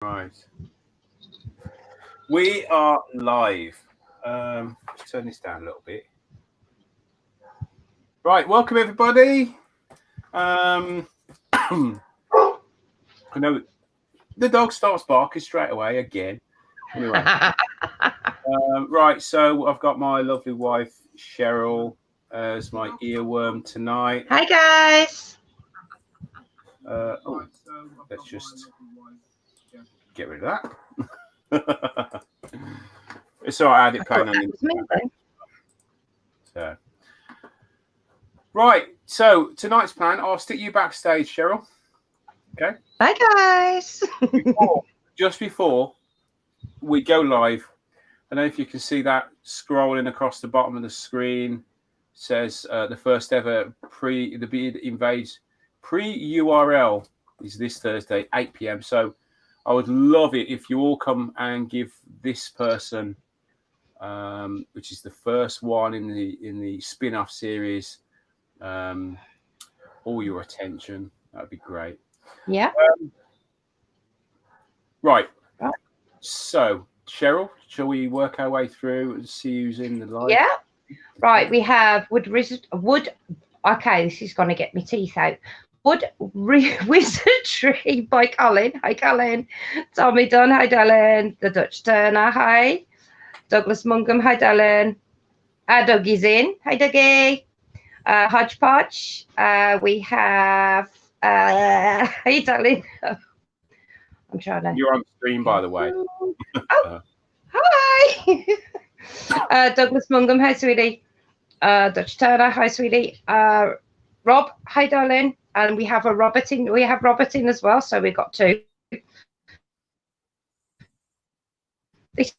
Right. We are live. Let's turn this down a little bit. Right, welcome everybody. I know the dog starts barking straight away again. Anyway, right, so I've got my lovely wife Cheryl as my earworm tonight. Hi guys. Let's just get rid of that. It's all right, I had it playing on the so. Right, so tonight's plan, I'll stick you backstage, Cheryl. Okay. Hi guys. Just before we go live, I don't know if you can see that scrolling across the bottom of the screen. It says the first ever the Beard Invades pre-URL is this Thursday, 8 p.m. So I would love it if you all come and give this person, which is the first one in the spin-off series, all your attention. That would be great. Yeah. Right. So, Cheryl, shall we work our way through and see who's in the live? Yeah. Right. We have Wood. Okay, this is going to get my teeth out. Wizardry by Colin. Hi, Colin. Tommy Dunn. Hi, Dylan. The Dutch Turner. Hi. Douglas Mungham. Hi, Dylan. Dougie's in. Hi, Dougie. Hodgepodge. We have. Hey, Dylan. I'm trying to. You're on stream, by the way. Oh, hi. Douglas Mungham. Hi, sweetie. Dutch Turner. Hi, sweetie. Rob. Hi, darling. And we have a Robert in. We have Robert in as well. So we've got two. This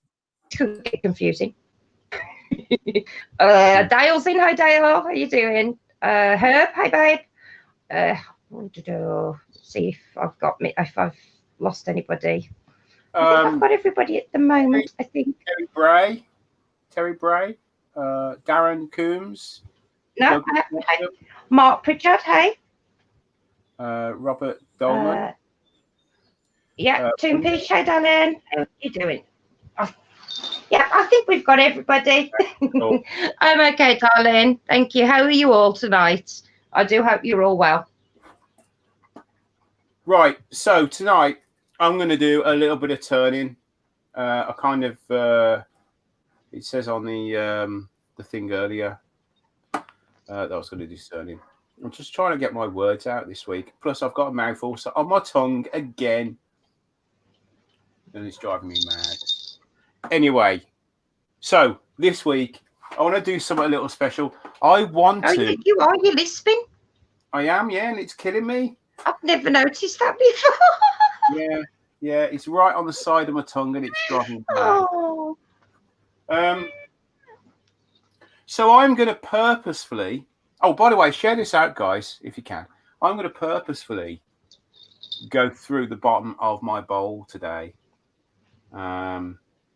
could get confusing. Dale's in. Hi, Dale. How you doing? Herb. Hi, babe. I want to see if I've got me. If I've lost anybody. I think I've got everybody at the moment. I think Terry Bray, Darren Coombs. No, Mark Pritchard. Hey. Robert Dolman. Toon Peach. Hey, darling. How are you doing? Yeah, I think we've got everybody. Cool. I'm okay, darling. Thank you. How are you all tonight? I do hope you're all well. Right. So tonight I'm going to do a little bit of turning. I kind of it says on the thing earlier that I was going to do turning. I'm just trying to get my words out this week. Plus, I've got a mouthful on my tongue again, and it's driving me mad. Anyway, so this week I want to do something a little special. I want to. You are you lisping? I am, yeah, and it's killing me. I've never noticed that before. Yeah, it's right on the side of my tongue, and it's driving me mad. Oh. So I'm going to purposefully. Oh, by the way, share this out, guys, if you can. I'm going to purposefully go through the bottom of my bowl today.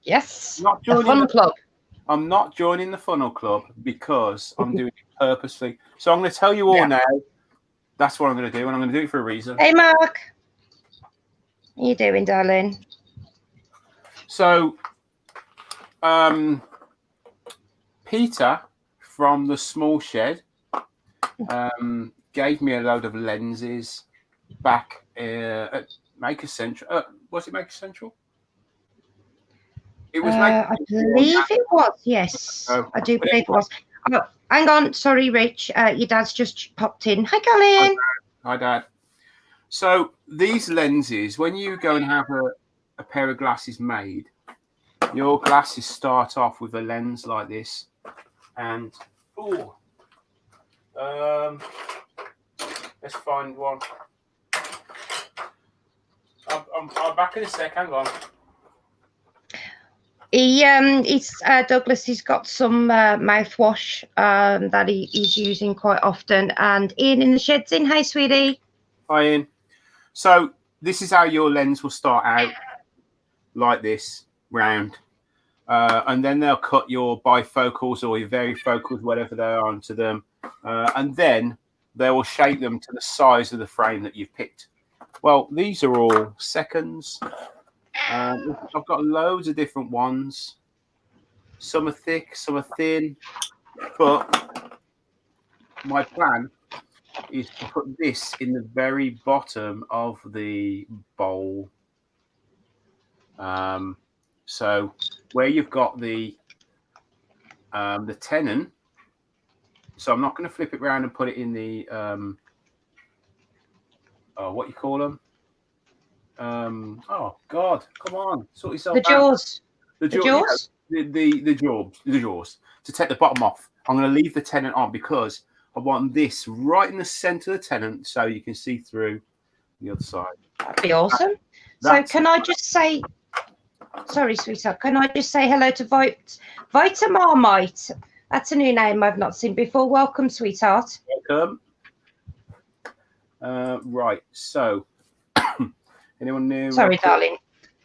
Yes. The Funnel Club. I'm not joining the Funnel Club because I'm doing it purposely. So I'm going to tell you all now. That's what I'm going to do, and I'm going to do it for a reason. Hey, Mark. How you doing, darling? So, Peter from the Small Shed gave me a load of lenses back at Maker Central. Was it Maker Central? It was. I believe it was. Yes, I do believe it was. Oh, hang on. Sorry, Rich. Your dad's just popped in. Hi, Colin. Hi, Dad. So these lenses, when you go and have a pair of glasses made, your glasses start off with a lens like this, and let's find one. I'm back in a sec. Hang on. Douglas. He's got some mouthwash that he's using quite often, and Ian in the shed's in. Hey, sweetie. Hi, Ian. So this is how your lens will start out, like this, round. And then they'll cut your bifocals or your varifocals, whatever they are, onto them. And then they will shape them to the size of the frame that you've picked. Well, these are all seconds. I've got loads of different ones. Some are thick, some are thin, but my plan is to put this in the very bottom of the bowl. So where you've got the tenon, so I'm not going to flip it around and put it in the what you call them? Oh God, come on, sort yourself out. Jaws. The jaws. Yeah, the jaws. To take the bottom off, I'm going to leave the tenon on because I want this right in the center of the tenon so you can see through the other side. That'd be awesome. So can I just say, sorry, sweetheart, can I just say hello to Vita Marmite? That's a new name I've not seen before. Welcome, sweetheart. Welcome. Right, so anyone new? Sorry, darling.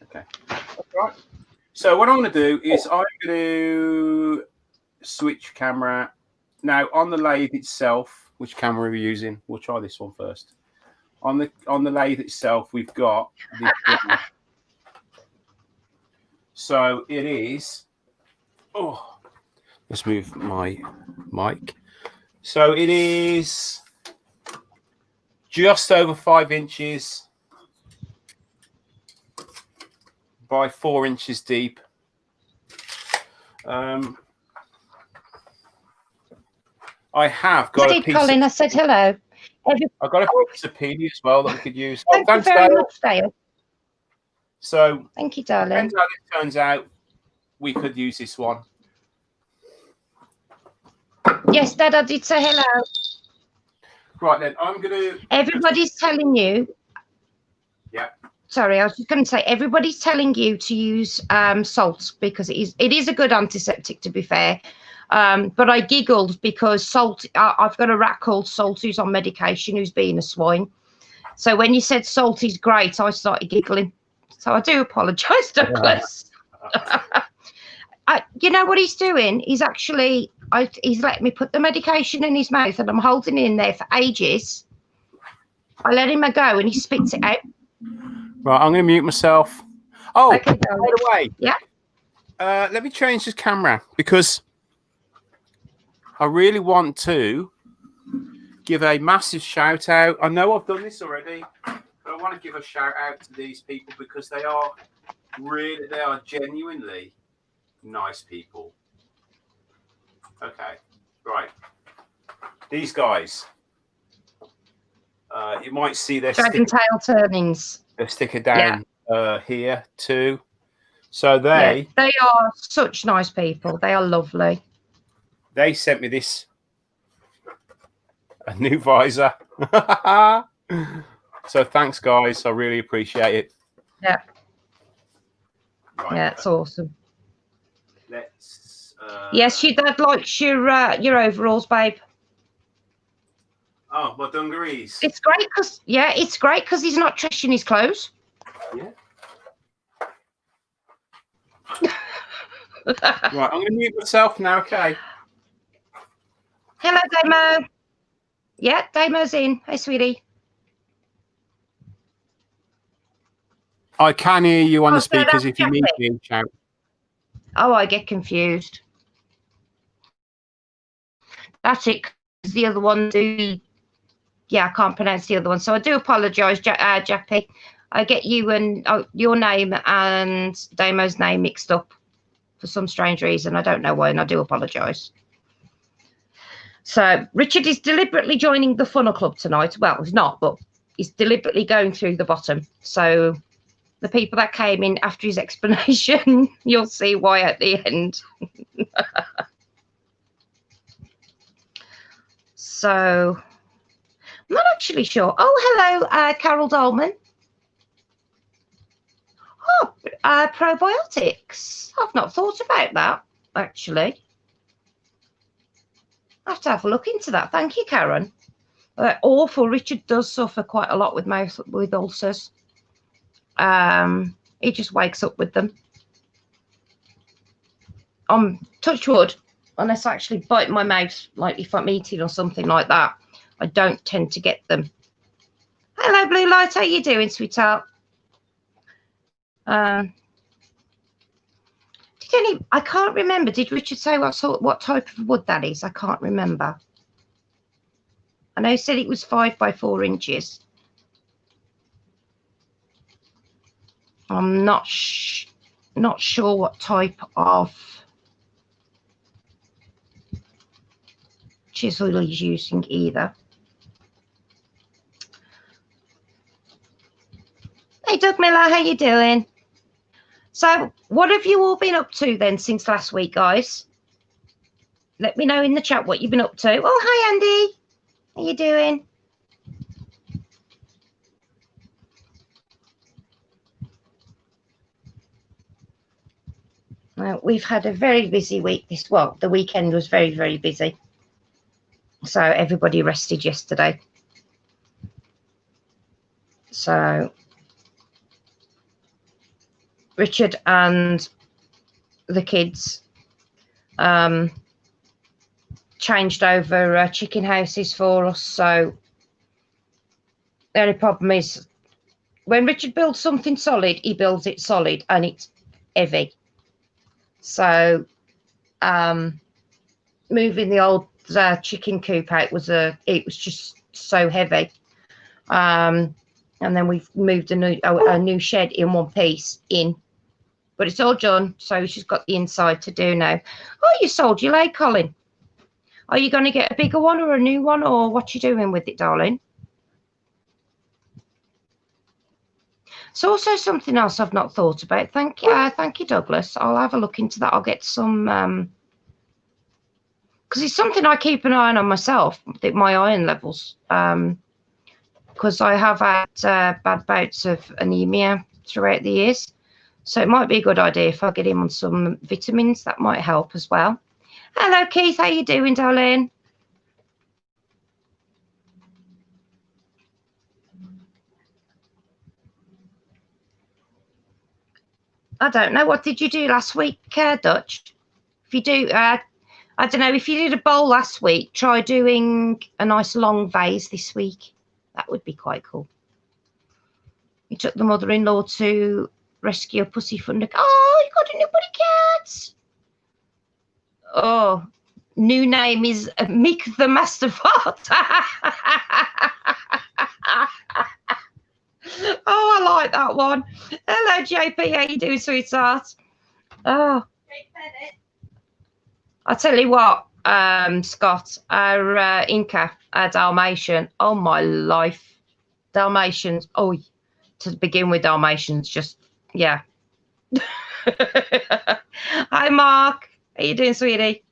Okay. That's right. So what I'm going to do is I'm going to switch camera. Now on the lathe itself, which camera are we using? We'll try this one first. On the lathe itself, we've got this one. So it is. Oh, let's move my mic. So it is just over 5 inches by 4 inches deep. I have got a piece. Colin, I said hello. I've got a piece of PD as well that we could use. Thank you very much, Dale. So thank you, darling. Depends how this turns out. We could use this one. Yes, Dad, I did say hello. Right then, I'm gonna. Everybody's telling you. Yeah. Sorry, I was just going to say everybody's telling you to use salt because it is a good antiseptic, to be fair. But I giggled because salt. I've got a rat called Salt who's on medication, who's being a swine. So when you said salt is great, I started giggling. So I do apologise, Douglas. You know what he's doing? He's actually he's let me put the medication in his mouth, and I'm holding it in there for ages. I let him go, and he spits it out. Right, I'm going to mute myself. Oh, okay, by the way, yeah. Let me change this camera because I really want to give a massive shout out. I know I've done this already, but I want to give a shout out to these people because they are genuinely nice people. Okay, right. These guys, you might see their Dragon tail turnings. Their sticker down here too. So they are such nice people. They are lovely. They sent me this, a new visor. So thanks, guys. I really appreciate it. Yeah. Right. Yeah, it's awesome. Let's. Yes, your dad likes your overalls, babe. Oh, my dungarees. It's great because he's not trashing his clothes. Yeah. Right, I'm going to mute myself now. Okay. Hello, Damo. Yeah, Damo's in. Hey, sweetie. I can hear you on the speakers if you need to shout. Oh, I get confused. That's it. The other one, I can't pronounce the other one, so I do apologise, Jappy. I get you and your name and Damo's name mixed up for some strange reason. I don't know why, and I do apologise. So Richard is deliberately joining the Funnel Club tonight. Well, he's not, but he's deliberately going through the bottom. So the people that came in after his explanation, you'll see why at the end. So I'm not actually sure. Oh, hello, Carol Dolman. Oh, probiotics. I've not thought about that, actually. I have to have a look into that. Thank you, Karen. Awful. Richard does suffer quite a lot with ulcers. He just wakes up with them. Touch wood, unless I actually bite my mouth, like if I'm eating or something like that, I don't tend to get them. Hello, Blue Light. How you doing, sweetheart? I can't remember. Did Richard say what type of wood that is? I can't remember. I know he said it was 5 by 4 inches. I'm not sure what type of chisel he's using either. Hey Doug Miller, how you doing? So what have you all been up to then since last week, guys? Let me know in the chat what you've been up to. Oh, hi Andy. How you doing? We've had a very busy week. The weekend was very, very busy. So everybody rested yesterday. So Richard and the kids changed over chicken houses for us. So the only problem is when Richard builds something solid, he builds it solid and it's heavy. So moving the old chicken coop out it was just so heavy. And then we've moved a new shed in one piece in, but it's all done. So she's got the inside to do now. Oh, you sold your lathe, Colin. Are you going to get a bigger one or a new one, or what you doing with it, darling? It's also something else I've not thought about. Thank you, Douglas. I'll have a look into that. I'll get some because it's something I keep an eye on myself. My iron levels, because I have had bad bouts of anemia throughout the years. So it might be a good idea if I get him on some vitamins. That might help as well. Hello, Keith. How you doing, darling? I don't know. What did you do last week, Dutch? If you do, I don't know. If you did a bowl last week, try doing a nice long vase this week. That would be quite cool. You took the mother-in-law to rescue a pussy from the... Oh, you got a new buddy cat. Oh, new name is Mick the Master Fart. Oh, I like that one. Hello, JP. How you doing, sweetheart? Oh, I tell you what, Scott, our Inca, our Dalmatian. Oh my life, Dalmatians. Oh, to begin with, Dalmatians. Just yeah. Hi, Mark. How you doing, sweetie?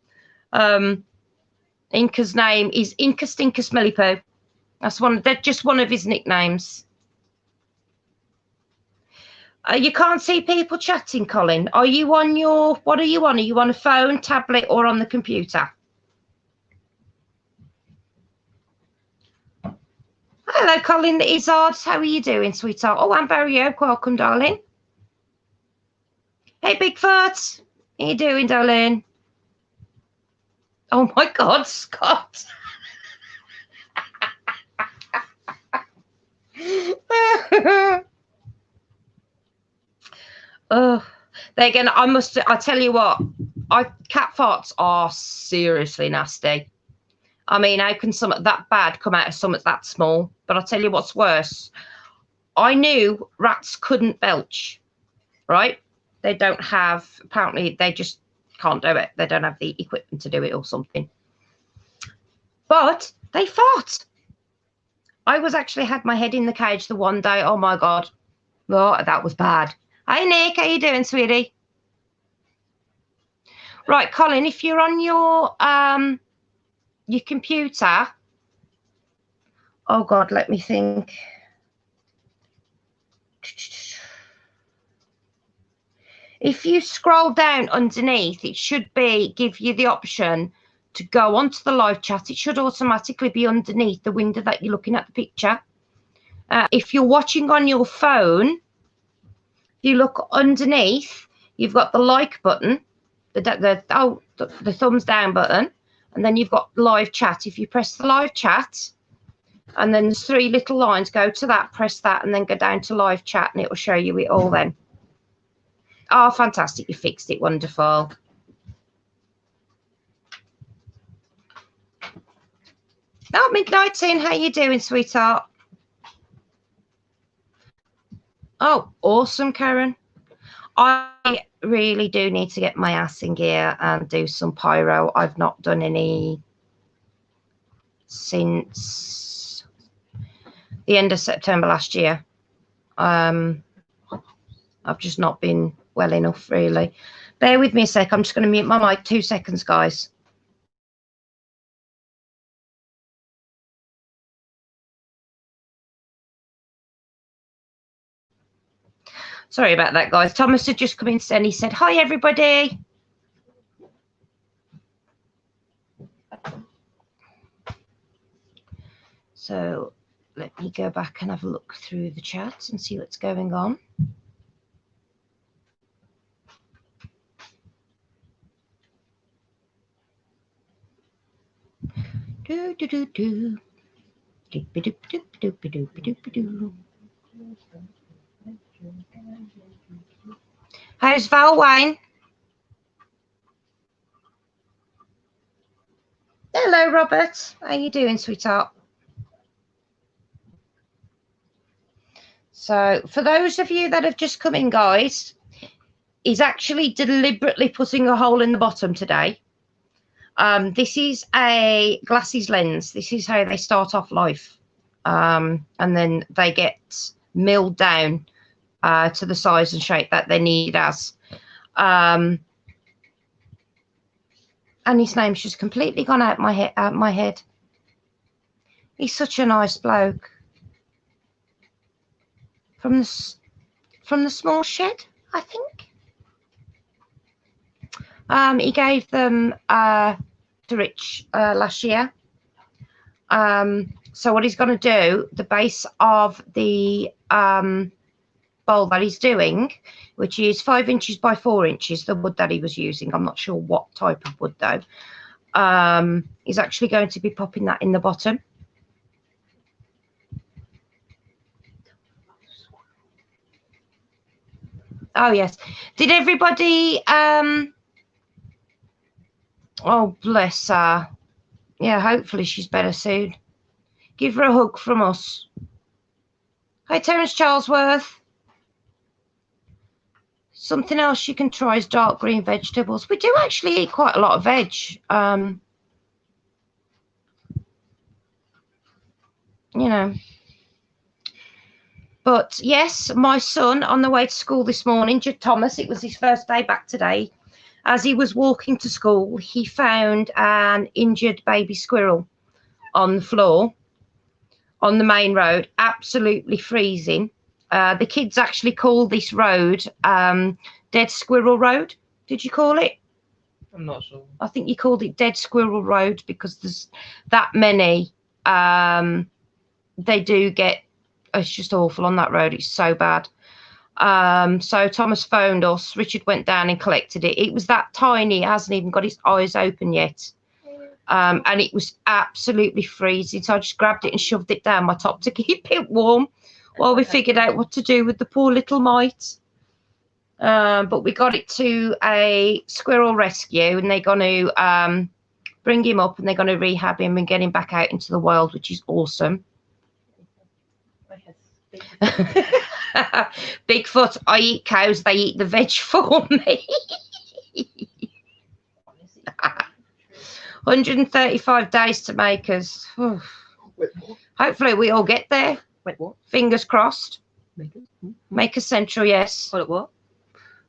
Inca's name is Inca Stinker Smelly Poo. That's just one of his nicknames. You can't see people chatting, Colin. Are you on what are you on? Are you on a phone, tablet, or on the computer? Hello, Colin Izzard. How are you doing, sweetheart? Oh, I'm Barry Oak. Welcome, darling. Hey, Bigfoot. How you doing, darling? Oh, my God, Scott. Oh, again, I tell you what, cat farts are seriously nasty. I mean, how can something that bad come out of something that small? But I'll tell you what's worse. I knew rats couldn't belch, right? They don't have, apparently they just can't do it. They don't have the equipment to do it or something. But they fart. I actually had my head in the cage the one day. Oh my God. Oh, that was bad. Hi, Nick. How you doing, sweetie? Right, Colin, if you're on your computer. Oh, God, let me think. If you scroll down underneath, it should give you the option to go onto the live chat. It should automatically be underneath the window that you're looking at the picture. If you're watching on your phone, you look underneath, you've got the like button, the thumbs down button, and then you've got live chat. If you press the live chat, and then there's 3 little lines, go to that, press that, and then go down to live chat, and it will show you it all then. Oh, fantastic. You fixed it. Wonderful. Oh, Midnighting, how you doing, sweetheart? Oh, awesome, Karen. I really do need to get my ass in gear and do some pyro. I've not done any since the end of September last year. I've just not been well enough, really. Bear with me a sec. I'm just going to mute my mic. 2 seconds, guys. Sorry about that, guys. Thomas had just come in and he said, hi, everybody. So let me go back and have a look through the chats and see what's going on. Do, do, do, do. Doop, doop, doop, doop, doop, doop, doop. How's Val Wayne? Hello, Robert. How you doing, sweetheart? So for those of you that have just come in, guys, he's actually deliberately putting a hole in the bottom today. This is a glasses lens. This is how they start off life. And then they get milled down to the size and shape that they need as. And his name's just completely gone out my head. He's such a nice bloke. From the small shed, I think. He gave them to Rich last year. So what he's going to do, the base of the bowl that he's doing, which is 5 inches by 4 inches, the wood that he was using. I'm not sure what type of wood though. He's actually going to be popping that in the bottom. Oh yes. Did everybody oh bless her. Yeah, hopefully she's better soon. Give her a hug from us. Hi, Terence Charlesworth. Something else you can try is dark green vegetables. We do actually eat quite a lot of veg. You know. But yes, my son on the way to school this morning, Thomas, it was his first day back today. As he was walking to school, he found an injured baby squirrel on the floor on the main road, absolutely freezing. The kids actually call this road Dead Squirrel Road. Did you call it? I'm not sure. I think you called it Dead Squirrel Road because there's that many. They do get, it's just awful on that road. It's so bad. So Thomas phoned us. Richard went down and collected it. It was that tiny. It hasn't even got his eyes open yet. And it was absolutely freezing. So I just grabbed it and shoved it down my top to keep it warm while we figured out what to do with the poor little mite. But we got it to a squirrel rescue and they're going to bring him up and they're going to rehab him and get him back out into the wild, which is awesome. Bigfoot, I eat cows, they eat the veg for me. 135 days to make us. Hopefully we all get there. Wait, what? Fingers crossed. Make us Central, yes. Call it what?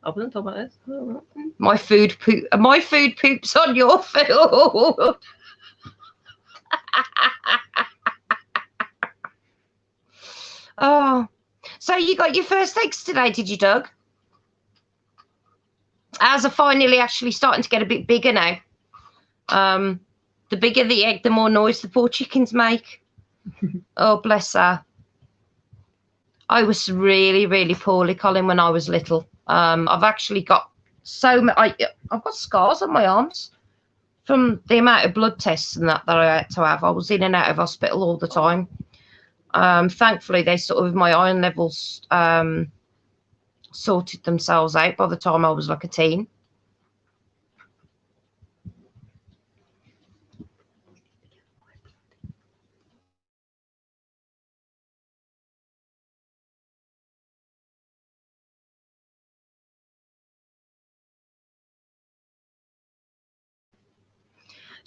I wasn't talking about this. Oh, my food poops on your food. Oh, so you got your first eggs today, did you, Doug? Ours are finally actually starting to get a bit bigger now. The bigger the egg, the more noise the poor chickens make. Oh, bless her. I was really, really poorly, Colin, when I was little. I've actually got I've got scars on my arms from the amount of blood tests and that I had to have. I was in and out of hospital all the time. Thankfully, they sort of, my iron levels sorted themselves out by the time I was like a teen.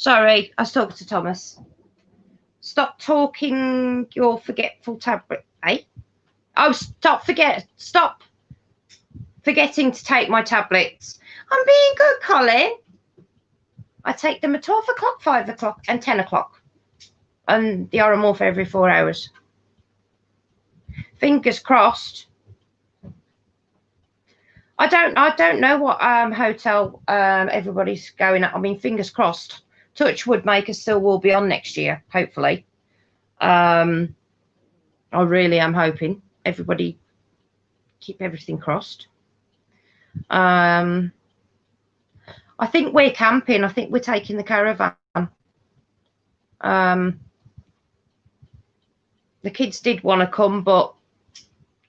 Sorry, I was talking to Thomas. Stop talking your forgetful tablet, eh? Oh, stop forgetting to take my tablets. I'm being good, Colin. I take them at 12 o'clock, 5 o'clock, and 10 o'clock. And the Oromorph every 4 hours. Fingers crossed. I don't know what hotel everybody's going at. I mean, fingers crossed. Touchwood Makers still will be on next year, hopefully. I really am hoping. Everybody keep everything crossed. I think we're camping. I think we're taking the caravan. The kids did want to come, but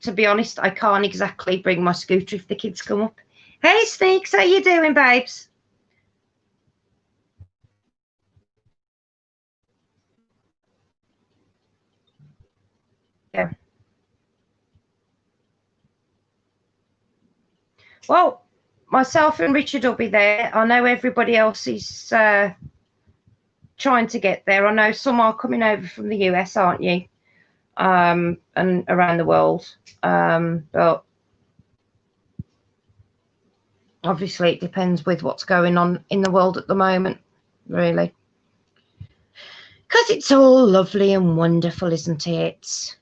to be honest, I can't exactly bring my scooter if the kids come up. Hey, Sneaks, how you doing, babes? Yeah. Well, myself and Richard will be there. I know everybody else is trying to get there. I know some are coming over from the US, aren't you? And around the world. But obviously it depends with what's going on in the world at the moment, really. Because it's all lovely and wonderful, isn't it?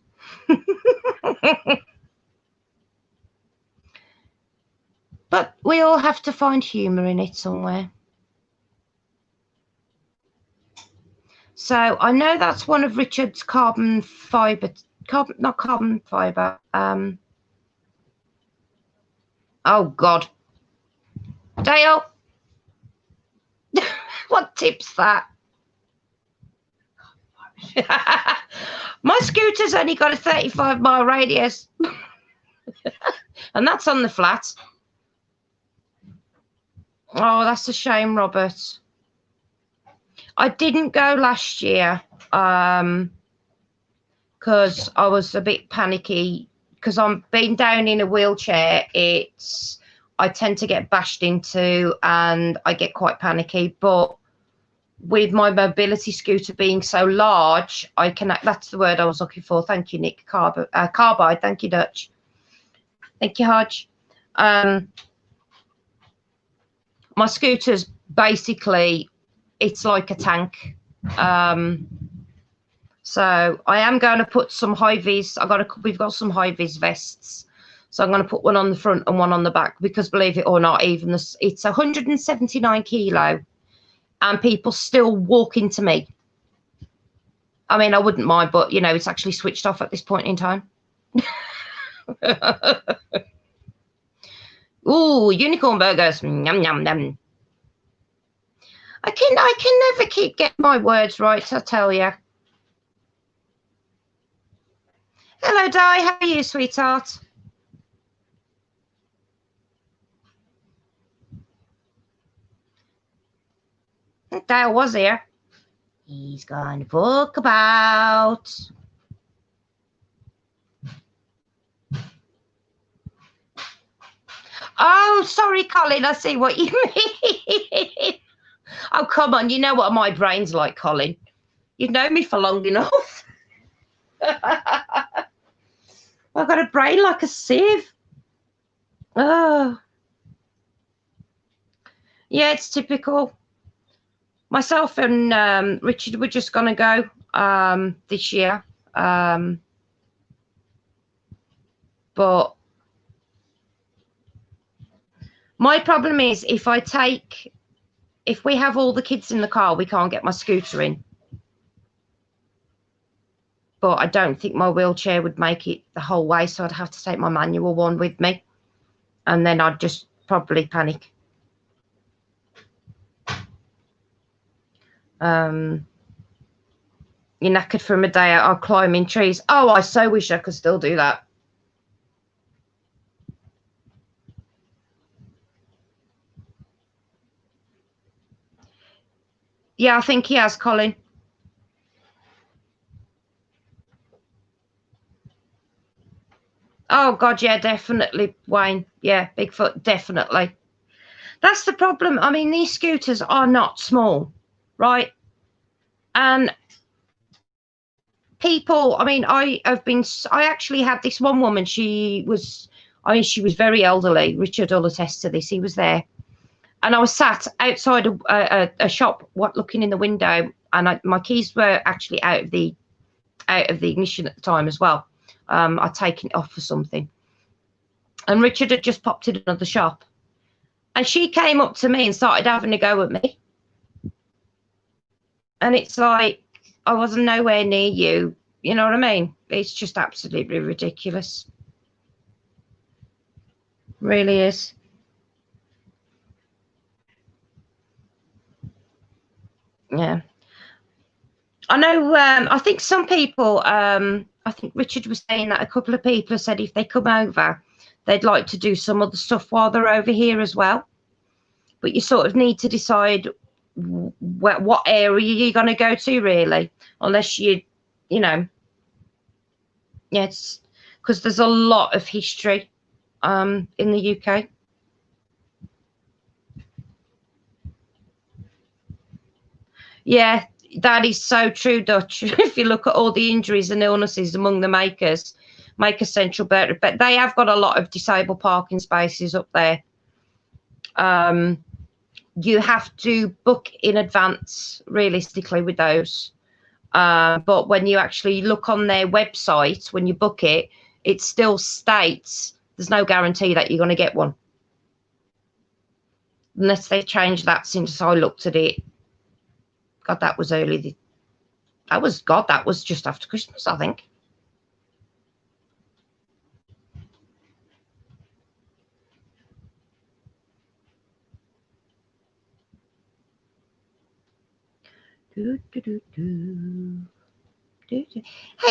But we all have to find humour in it somewhere. So I know that's one of Richard's carbon fibre, not carbon fibre. Oh, God. Dale, what tip's that? My scooter's only got a 35-mile radius. And that's on the flat. Oh, that's a shame, Robert. I didn't go last year because I was a bit panicky because I'm being down in a wheelchair. I tend to get bashed into and I get quite panicky. But with my mobility scooter being so large, I can. That's the word I was looking for. Thank you, Nick. Carbide. Thank you, Dutch. Thank you, Hodge. My scooter's basically, it's like a tank. So I am going to put some high-vis. We've got some high-vis vests. So I'm going to put one on the front and one on the back because, believe it or not, even this, it's 179 kilo and people still walk into me. I mean, I wouldn't mind, but, you know, it's actually switched off at this point in time. Ooh, unicorn burgers. Yum, yum, yum. I can never get my words right, I tell you. Hello, Di. How are you, sweetheart? Dale was here. He's going to talk about... Oh, sorry, Colin. I see what you mean. Oh, come on. You know what my brain's like, Colin. You've known me for long enough. I've got a brain like a sieve. Oh. Yeah, it's typical. Myself and Richard were just going to go this year. But my problem is if we have all the kids in the car, we can't get my scooter in. But I don't think my wheelchair would make it the whole way, so I'd have to take my manual one with me. And then I'd just probably panic. You're knackered from a day out climbing trees. Oh, I so wish I could still do that. Yeah, I think he has, Colin. Oh, God, yeah, definitely, Wayne. Yeah, Bigfoot, definitely. That's the problem. I mean, these scooters are not small, right? And people, I mean, I actually had this one woman, she was very elderly. Richard will attest to this. He was there. And I was sat outside a shop, looking in the window, and my keys were actually out of the ignition at the time as well. I'd taken it off for something. And Richard had just popped in another shop. And she came up to me and started having a go at me. And it's like, I wasn't nowhere near you. You know what I mean? It's just absolutely ridiculous. Really is. Yeah. I know, I think some people, I think Richard was saying that a couple of people have said if they come over, they'd like to do some other stuff while they're over here as well. But you sort of need to decide what area you're going to go to, really, unless you know, yes, because there's a lot of history in the UK. Yeah, that is so true, Dutch. If you look at all the injuries and illnesses among the Maker Central, but they have got a lot of disabled parking spaces up there. You have to book in advance, realistically, with those. But when you actually look on their website, when you book it, it still states there's no guarantee that you're going to get one. Unless they changed that since I looked at it. God, that was early. That was just after Christmas, I think. Hey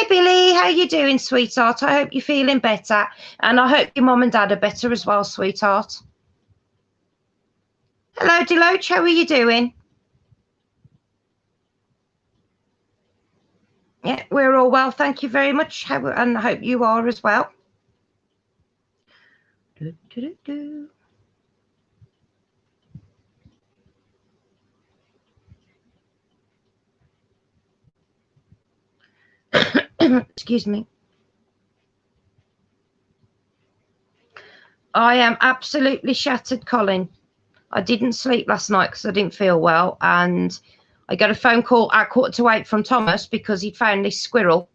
Billy, how you doing, sweetheart? I hope you're feeling better, and I hope your mum and dad are better as well, sweetheart. Hello, Deloach, how are you doing? Yeah, we're all well, thank you very much, and I hope you are as well. Excuse me. I am absolutely shattered, Colin. I didn't sleep last night because I didn't feel well, and I got a phone call at 7:45 from Thomas because he'd found this squirrel.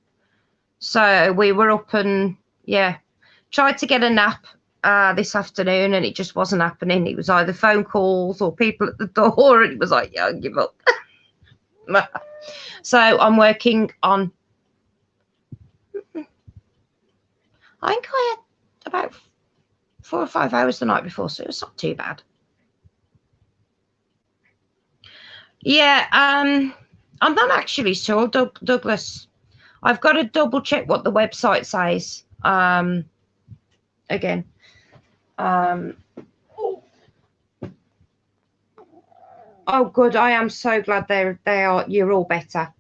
So we were up and, yeah, tried to get a nap this afternoon, and it just wasn't happening. It was either phone calls or people at the door, and it was like, yeah, I'll give up. So I'm working on, I think I had about 4 or 5 hours the night before, so it was not too bad. Yeah, I'm not actually sure, Douglas. I've got to double check what the website says. Again. Oh, good. I am so glad you're all better.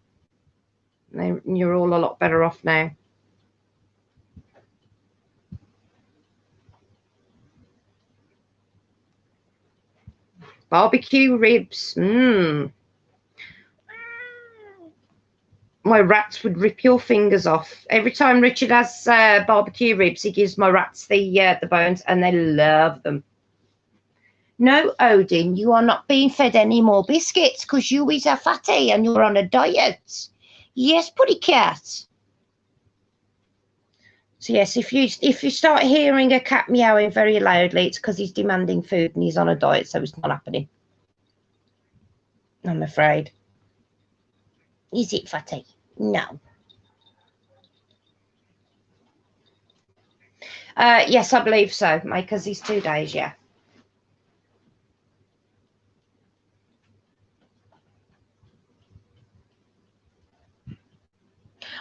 You're all a lot better off now. Barbecue ribs. My rats would rip your fingers off. Every time Richard has barbecue ribs, he gives my rats the bones, and they love them. No, Odin, you are not being fed any more biscuits because you is a fatty and you're on a diet. Yes, putty cat. So yes, if you start hearing a cat meowing very loudly, it's because he's demanding food and he's on a diet, so it's not happening. I'm afraid. Is it, fatty? No. Yes, I believe so, because he's 2 days, yeah.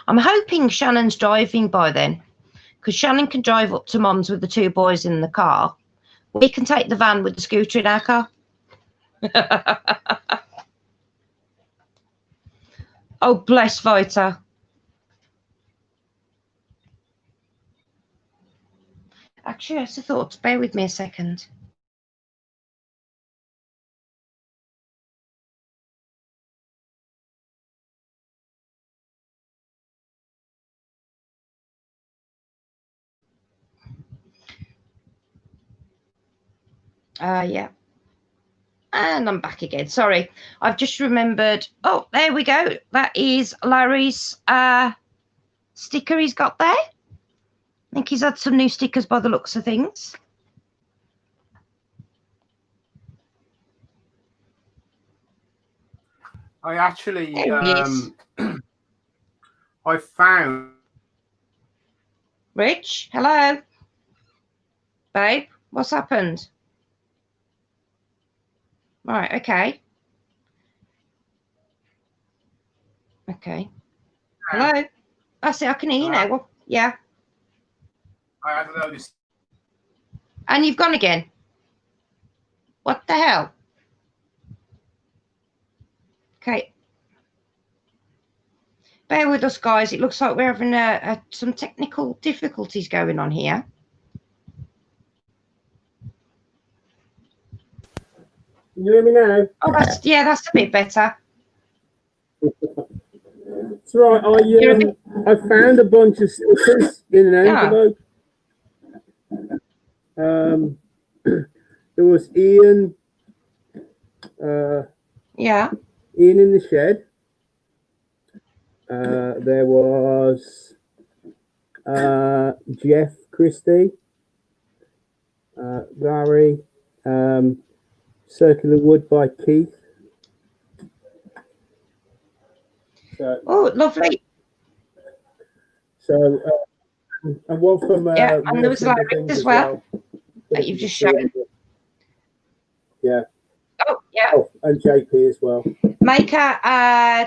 I'm hoping Shannon's driving by then, because Shannon can drive up to Mum's with the 2 boys in the car. We can take the van with the scooter in our car. Oh, bless Vita. Actually, that's a thought. Bear with me a second. Yeah. And I'm back again. Sorry. I've just remembered. Oh, there we go. That is Larry's sticker he's got there. I think he's had some new stickers by the looks of things. I actually, There he is. I found. Rich, hello. Babe, what's happened? Right, okay. Okay. Hello? I see, I can hear you now. Well, yeah. I had a load of. And you've gone again. What the hell? Okay. Bear with us, guys. It looks like we're having some technical difficulties going on here. Can you hear me now? Oh, that's a bit better. That's right. I found a bunch of stickers in an envelope. There was Ian. Yeah. Ian in the shed. There was Jeff Christie. Larry. Circular Wood by Keith. So, Oh, lovely. So, and one from and there was Larry as well that you've just shown. Yeah. Oh, yeah. Oh, and JP as well. Maker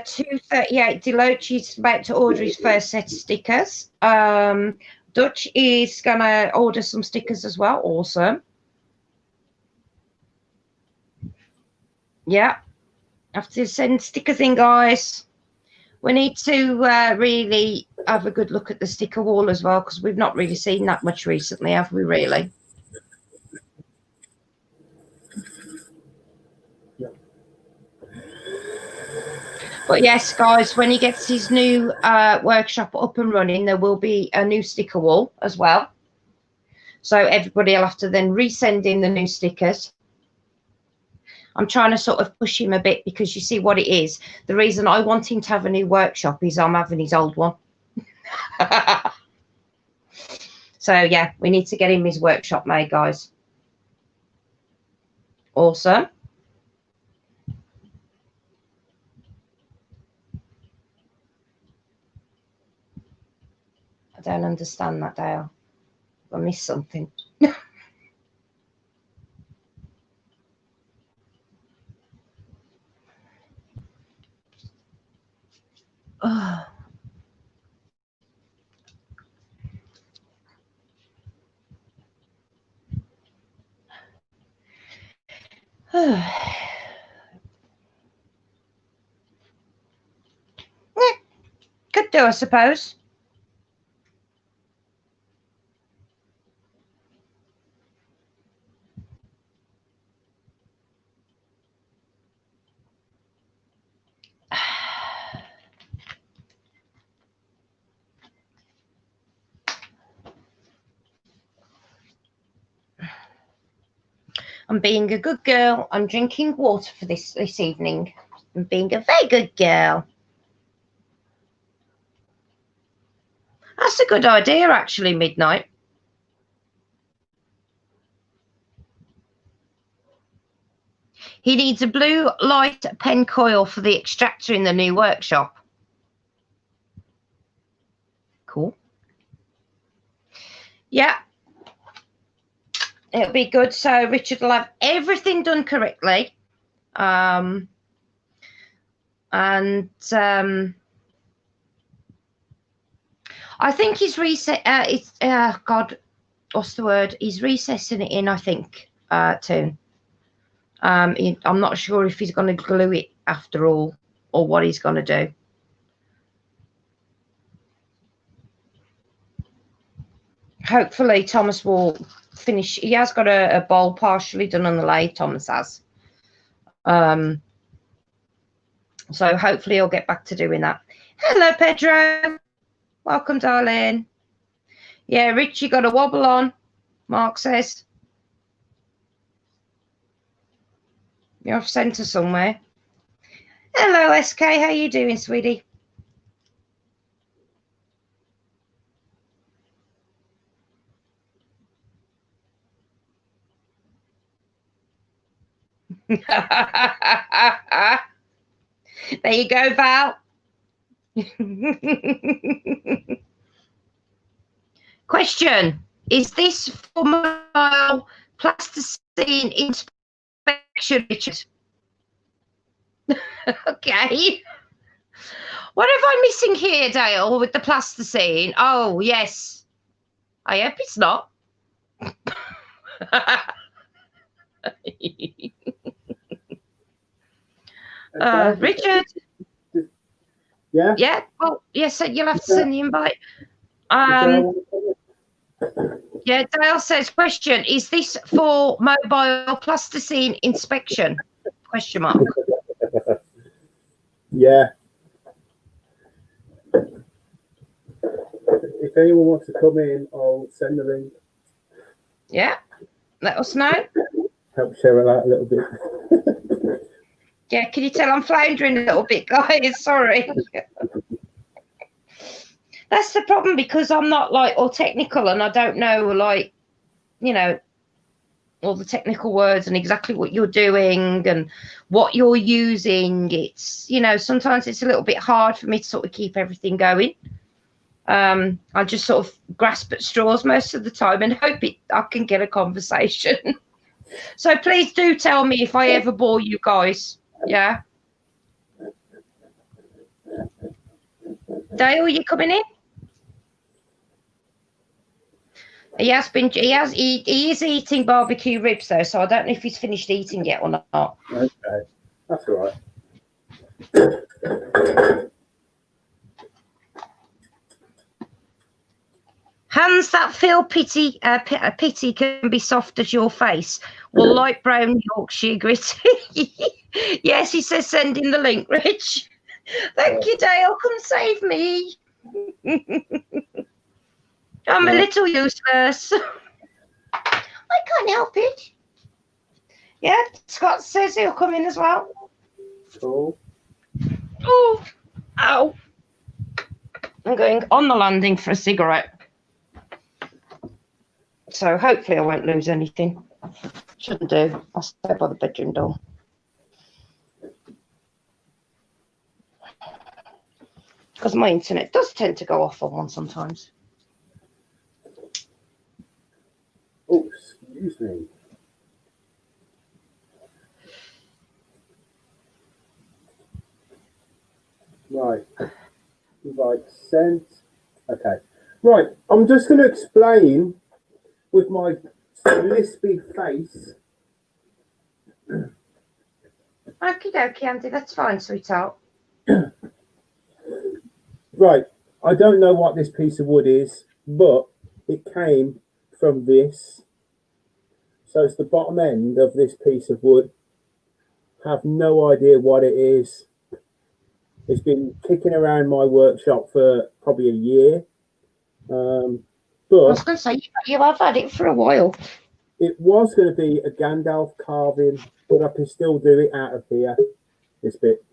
238 Deloach is about to order his first set of stickers. Dutch is gonna order some stickers as well. Awesome. Yeah, have to send stickers in, guys. We need to really have a good look at the sticker wall as well, because we've not really seen that much recently, have we, really? Yeah. But yes, guys, when he gets his new workshop up and running, there will be a new sticker wall as well. So everybody will have to then resend in the new stickers. I'm trying to sort of push him a bit, because you see what it is. The reason I want him to have a new workshop is I'm having his old one. So, yeah, we need to get him his workshop made, guys. Awesome. I don't understand that, Dale. I missed something. Oh. Could do, I suppose. I'm being a good girl. I'm drinking water for this evening. I'm being a very good girl. That's a good idea, actually, Midnight. He needs a blue light pen coil for the extractor in the new workshop. Cool. Yeah. It'll be good. So Richard will have everything done correctly. I think he's reset. God, what's the word? He's recessing it in, I think, Toon. I'm not sure if he's going to glue it after all, or what he's going to do. hopefully Thomas will finish. He has got a bowl partially done on the lathe, Thomas has. So hopefully he'll get back to doing that. Hello, Pedro. Welcome, darling. Yeah, Richie got a wobble on, Mark says. You're off centre somewhere. Hello, SK. How you doing, sweetie? There you go, Val. Question: is this for mobile plasticine inspection, Richard? Okay. What am I missing here, Dale, with the plasticine? Oh, yes. I hope it's not. Richard? Yeah? Yeah, well, yes, you'll have to send the invite. Yeah, Dale says, question, is this for mobile plasticine inspection? Question mark. Yeah. If anyone wants to come in, I'll send the link. Yeah, let us know. Help share it out a little bit. Yeah, can you tell I'm floundering a little bit, guys? Sorry. That's the problem, because I'm not like all technical and I don't know, like, you know, all the technical words and exactly what you're doing and what you're using. It's, you know, sometimes it's a little bit hard for me to sort of keep everything going. I just sort of grasp at straws most of the time and hope I can get a conversation. So please do tell me if I ever bore you guys. Yeah. Dale, you coming in? He is eating barbecue ribs though, so I don't know if he's finished eating yet or not. Okay, that's all right. Hands that feel pity can be soft as your face. Well, light brown Yorkshire gritty. Yes, he says send in the link, Rich. Thank you, Dale. Come save me. I'm a little useless. I can't help it. Yeah, Scott says he'll come in as well. Cool. Oh, ow. I'm going on the landing for a cigarette. So hopefully I won't lose anything. Shouldn't do. I'll stay by the bedroom door. Because my internet does tend to go off on one sometimes. Oh, excuse me. Right. Invite sent. Okay. Right. I'm just going to explain with my lispy face. Okie dokie, Andy. That's fine, sweetheart. Right. I don't know what this piece of wood is, but it came from this. So it's the bottom end of this piece of wood. Have no idea what it is. It's been kicking around my workshop for probably a year. I But was going to say, you have had it for a while. it was going to be a Gandalf carving, but I can still do it out of here. This bit.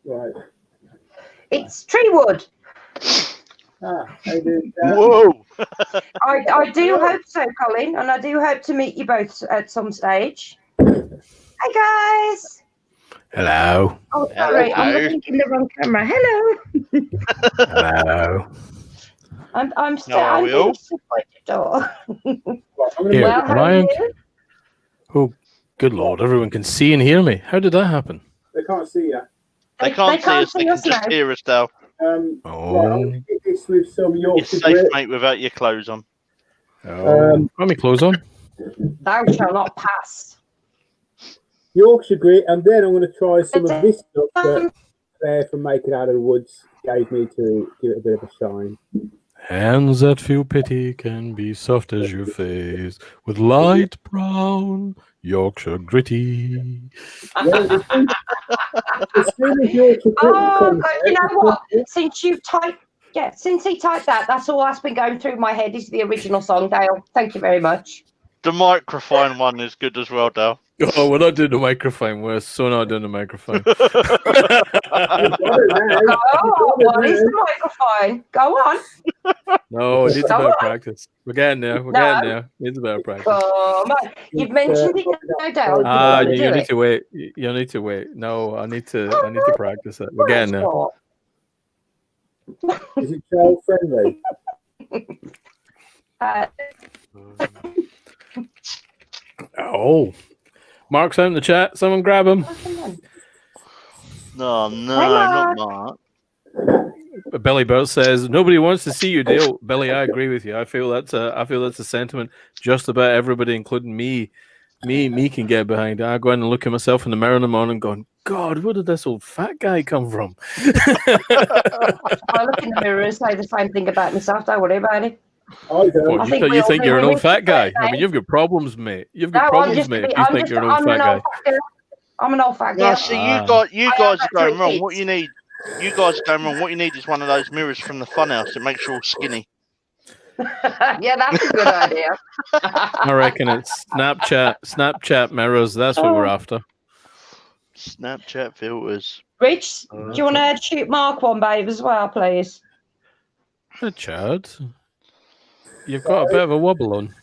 Right. It's tree wood. How you doing, Whoa! I do hope so, Colin, and I do hope to meet you both at some stage. Hi, guys. Hello. Oh, sorry, I'm Hello. looking in the wrong camera. Hello. Hello. I'm still. How are I'm we all? being stood by the door. Right, I'm gonna Here, Well, am how are I? you? Oh, good lord! Everyone can see and hear me. How did that happen? They can't see you. They can't see us. They can just now. hear us, Dale. Right, I'm Oh, gonna hit this with some You're Yorkshire safe, grit. mate, without your clothes on. got my clothes on. Thou shall not pass. Yorkshire grit, and then I'm going to try some of this stuff that Claire from Make It Out of the Woods gave me to give it a bit of a shine. Hands that feel pity can be soft as your face, with light brown Yorkshire gritty. Well, as soon as Yorkshire Gritty Oh, comes God, you know out, what? Since he typed that, that's all that's been going through my head is the original song, Dale. Thank you very much. The microphone one is good as well, Dale. Oh, we're not doing the microphone. We're so not doing the microphone. you've got it now. Oh, what is the microphone? Go on. No, it needs a Go bit of on. practice. We're getting there. We're No. getting there. Needs a bit of practice. Come on. You've mentioned it, no doubt. Ah, You you do need it. to wait. You need to wait. No, I need to practice it. We're getting there. Is it child friendly? Oh, Mark's out in the chat. Someone grab him. No, no, Hello. not Mark. Billy Burt says nobody wants to see you, Dale. Billy, I agree with you. I feel that's a sentiment just about everybody, including me. Me can get behind. I go in and look at myself in the mirror in the morning, going, "God, where did this old fat guy come from?" I look in the mirror and say the same thing about myself. Don't worry about it. I don't. What, I you think think, we you all think do. you're an We old fat guy? say- I mean, you've got problems, mate. You've No, got I'm problems, just mate. If you think you're an old fat guy. I'm an old fat No, girl. see, Ah. you I guys have are going three wrong. kids. What you need, you guys are going wrong. What you need is one of those mirrors from the Funhouse that makes you all skinny. Yeah, that's a good idea. I reckon it's Snapchat mirrors. That's what we're after. Snapchat filters. Rich, do you want to shoot Mark one, babe, as well, please? Chad, you've got a bit of a wobble on.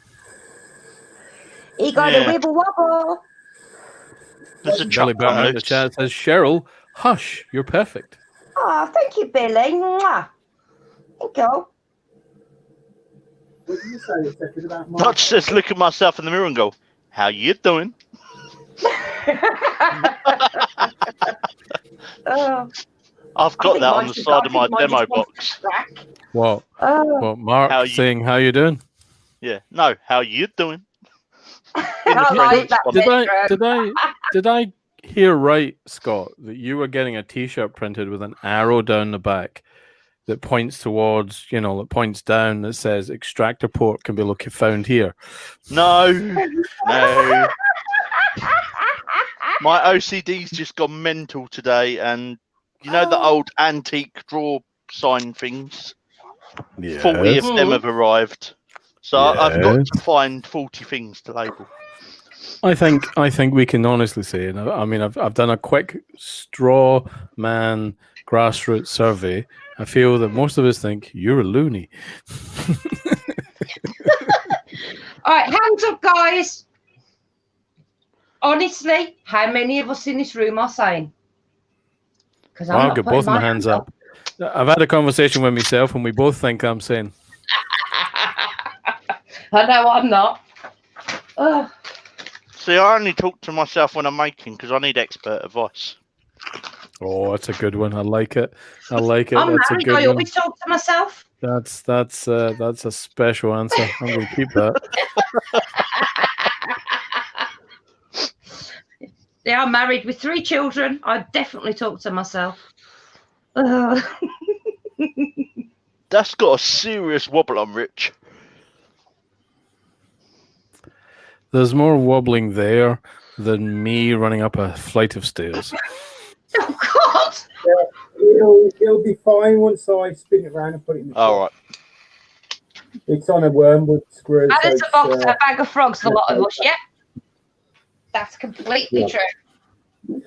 He got Yeah. a wibble wobble. There's a Billy chuck Burt on out in the loose. chat says, "Cheryl, hush, you're perfect." Oh, thank you, Billy. Mwah. Thank you. What did you say a second about Not Mark? just look at myself in the mirror and go, "How you doing?" Oh, I've I got think that on mine the just- side I of my think mine demo just wants box. crack. What? Oh, What? Mark How you- saying, "How you doing?" Yeah. No, how you doing? I like that. Did I hear right, Scott, that you were getting a T-shirt printed with an arrow down the back that points towards, that points down, that says "Extractor port can be found here"? No, no. My OCD's just gone mental today, and you know the old antique drawer sign things. 40 of them have arrived, so I've got to find 40 things to label. I think we can honestly say, and I mean, I've done a quick straw man grassroots survey. I feel that most of us think you're a loony. All right, hands up, guys. Honestly, how many of us in this room are saying? Because I've got both my hands up. I've had a conversation with myself, and we both think I'm saying. I know I'm not. Oh, See, I only talk to myself when I'm making because I need expert advice. Oh, that's a good one. I like it. I like it. I'm That's a married. good I one. always talk to myself. That's a special answer. I'm going to keep that. Yeah, I'm married with 3 children. I definitely talk to myself. Ugh. That's got a serious wobble on, Rich. There's more wobbling there than me running up a flight of stairs. Oh, God. It'll be fine once I spin it around and put it in the All right. It's on a wormwood screw. And so it's a it's, box, a bag of frogs for a lot of us, yeah? That's completely Yeah. true.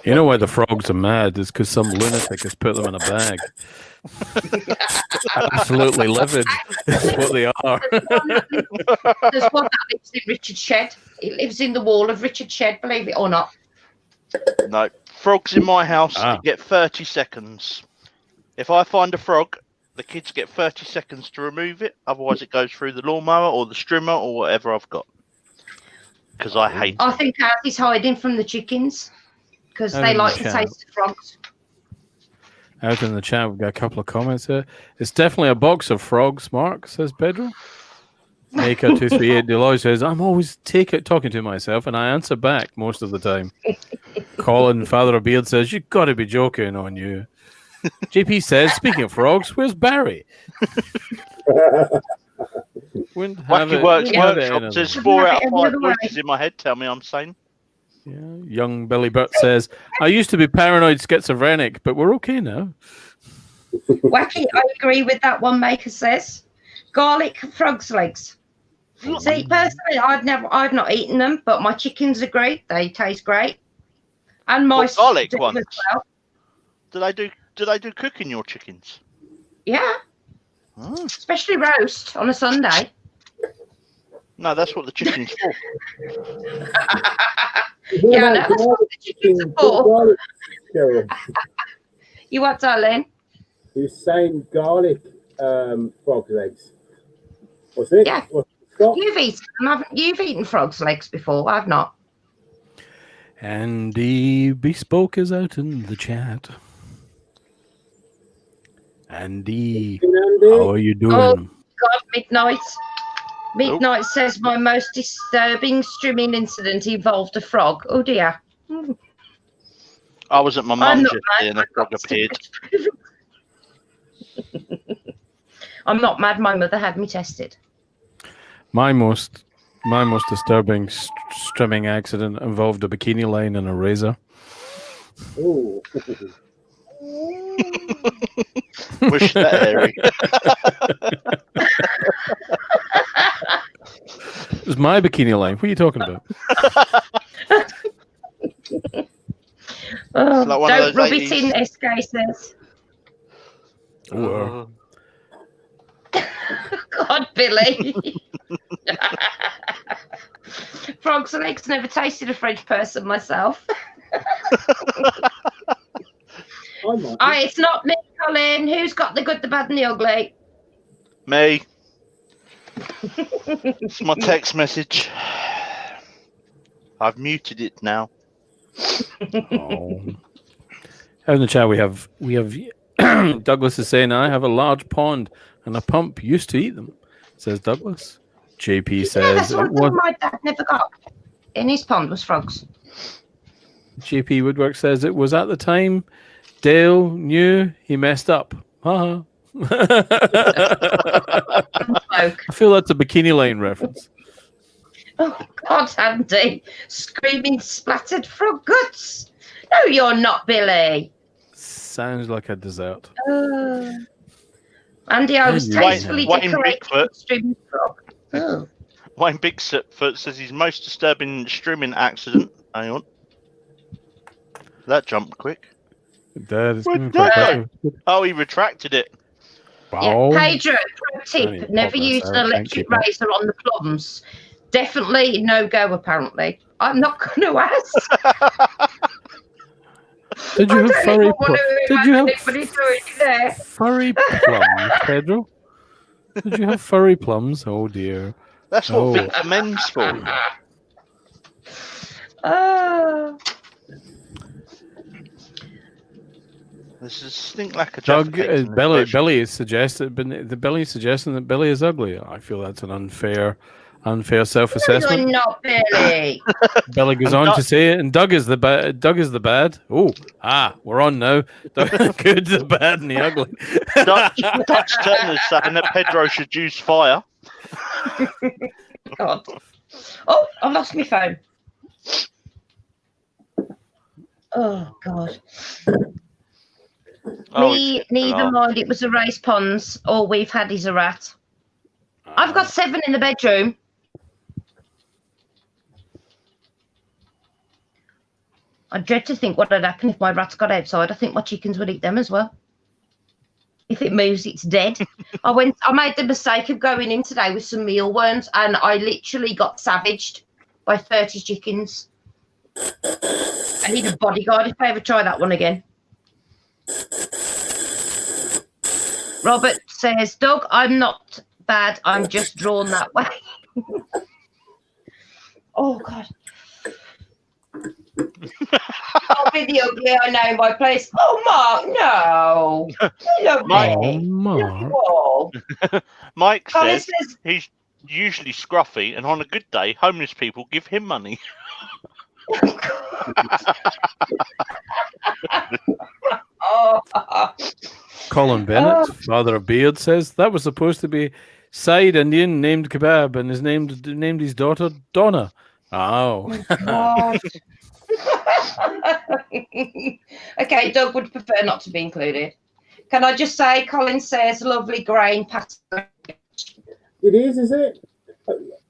You know why the frogs are mad? Is because some lunatic has put them in a bag. Absolutely livid is what they are. There's one that lives in Richard's shed. It lives in the wall of Richard's shed, believe it or not. No. Frogs in my house Ah. get 30 seconds. If I find a frog, the kids get 30 seconds to remove it. Otherwise, it goes through the lawnmower or the strimmer or whatever I've got. Because I hate I it. think ours is hiding from the chickens because Oh, they like to yeah. taste the frogs. Out in the chat, we've got a couple of comments here. It's definitely a box of frogs, Mark, says Pedro. Maker238 Deloy says, I'm always talking to myself, and I answer back most of the time. Colin Father of Beard says, you've got to be joking on you. JP says, speaking of frogs, where's Barry? Wouldn't have Wacky it- Works wouldn't have it Workshop any says other 4 Have out it of any 5 other way. voices in my head tell me I'm sane. way. Yeah. Young Billy Burt says, I used to be paranoid schizophrenic, but we're okay now. Wacky, I agree with that one. Maker says garlic frog's legs. See, personally, I've not eaten them, but my chickens are great. They taste great, and my What, garlic do ones? as well. Do they do cooking your chickens? Yeah, Oh. especially roast on a Sunday. No, that's what the chicken's for. Yeah, no, that's what the chickens are for. Garlic, Cheryl. You what, darling? He was saying garlic frog legs. Was it? Yeah. Was it Scott? You've eaten them, haven't you? You've eaten frog's legs before. I've not. Andy Bespoke is out in the chat. Andy, Andy? how are you doing? Oh. God, Midnight. Midnight says my most disturbing streaming incident involved a frog. Oh dear. I was at my I'm mum's not yesterday and a frog appeared. I'm not mad. My mother had me tested. My most disturbing streaming accident involved a bikini line and a razor. Ooh. Wish that airy. It was my bikini line. What are you talking about? Oh, like one of don't those rub 80s. it in, SK says. Oh, God, Billy. Frogs and eggs. Never tasted a French person myself. I might. It's not me, Colin. Who's got the good, the bad, and the ugly? Me. It's my text message. I've muted it now. oh. Out in the chat, we have Douglas is saying, I have a large pond and a pump used to eat them, says Douglas. JP Yeah, says that's it one was. thing my dad never got in his pond was frogs. JP Woodwork says it was at the time Dale knew he messed up. Haha. I feel that's a bikini line reference. Oh, God, Andy. Screaming splattered frog guts. No, you're not, Billy. Sounds like a dessert. Andy, I was Wayne- tastefully Wayne decorated Bigfoot. with streaming frog. Oh. Wayne Bigfoot says his most disturbing streaming accident. Hang on. That jumped quick. That is What coming the- from Oh, he retracted it. Wow. Yeah, Pedro, pro Only tip, never pop use that an out, thank you, electric Pop. razor on the plums. Definitely no go, apparently. I'm not going to ask. Did you I have don't furry even want to Did you have imagine anybody doing it there. furry plums, Pedro? Did you have furry plums? Oh dear. That's what Oh. Vic the Men's for. Oh. This is stink like a Doug, Jaffa cake in this Belly version. is suggested, but the Belly is suggesting that Billy is ugly. I feel that's an unfair No, you're self-assessment. not, Billy. Belly goes And on Doug- to say it, and Doug is the bad. Doug is the bad. Oh, we're on now. Good, the bad, and the ugly. Dutch Turner's saying that Pedro should use fire. God. Oh, I've lost my phone. Oh, God. Oh, Me, it's- neither oh. mind. It was a race ponds. All we've had is a rat. I've got 7 in the bedroom. I dread to think what would happen if my rats got outside. I think my chickens would eat them as well. If it moves, it's dead. I made the mistake of going in today with some mealworms, and I literally got savaged by 30 chickens. I need a bodyguard if I ever try that one again. Robert says, Doug, I'm not bad. I'm just drawn that way. Oh, God. I'll be the ugly I know in my place. Oh, Mark, no. Hello, Mike. Oh, Mike. Mark. Oh. Mike Colin says says, he's usually scruffy, and on a good day, homeless people give him money. oh, Colin Bennett, father of Beard, says that was supposed to be Side Indian named Kebab, and is named his daughter Donna. Oh, God. Okay, Doug would prefer not to be included. Can I just say, Colin says lovely grain pattern. It is it?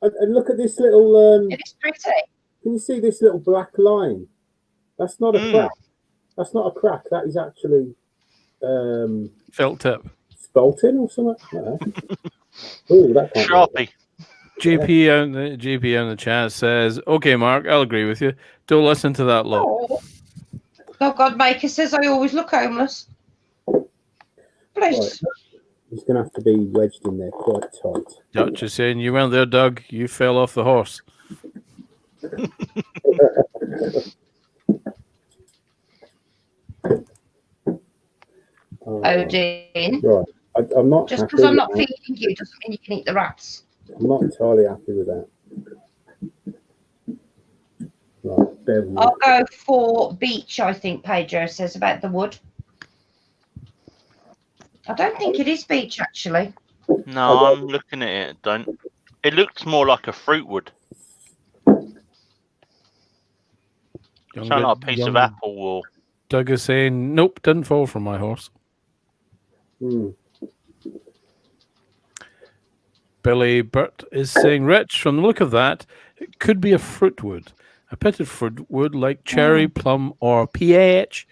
And look at this little. It is pretty. Can you see this little black line? That's not a crack. That's not a crack. That is actually felt tip. spalting or something. Oh, that can't Sharpie. GP on the chat says, "Okay, Mark, I'll agree with you. Don't listen to that lot." Oh, God Maker says I always look homeless. Please. Right. He's going to have to be wedged in there quite tight. Dutch is saying, "You went there, Doug. You fell off the horse." Odin. Right. I'm not Just happy because I'm with not that. feeding you doesn't mean you can eat the rats. I'm not entirely happy with that. Right, bear with me. I'll go for beech, I think Pedro says about the wood. I don't think it is beech, actually. No, I'm looking at it. Don't. It looks more like a fruit wood. Sound like a piece of apple or. Doug is saying, "Nope, didn't fall from my horse." Hmm. Billy Burt is saying, "Rich, from the look of that, it could be a fruit wood. A pitted fruit wood like cherry, plum, or peach."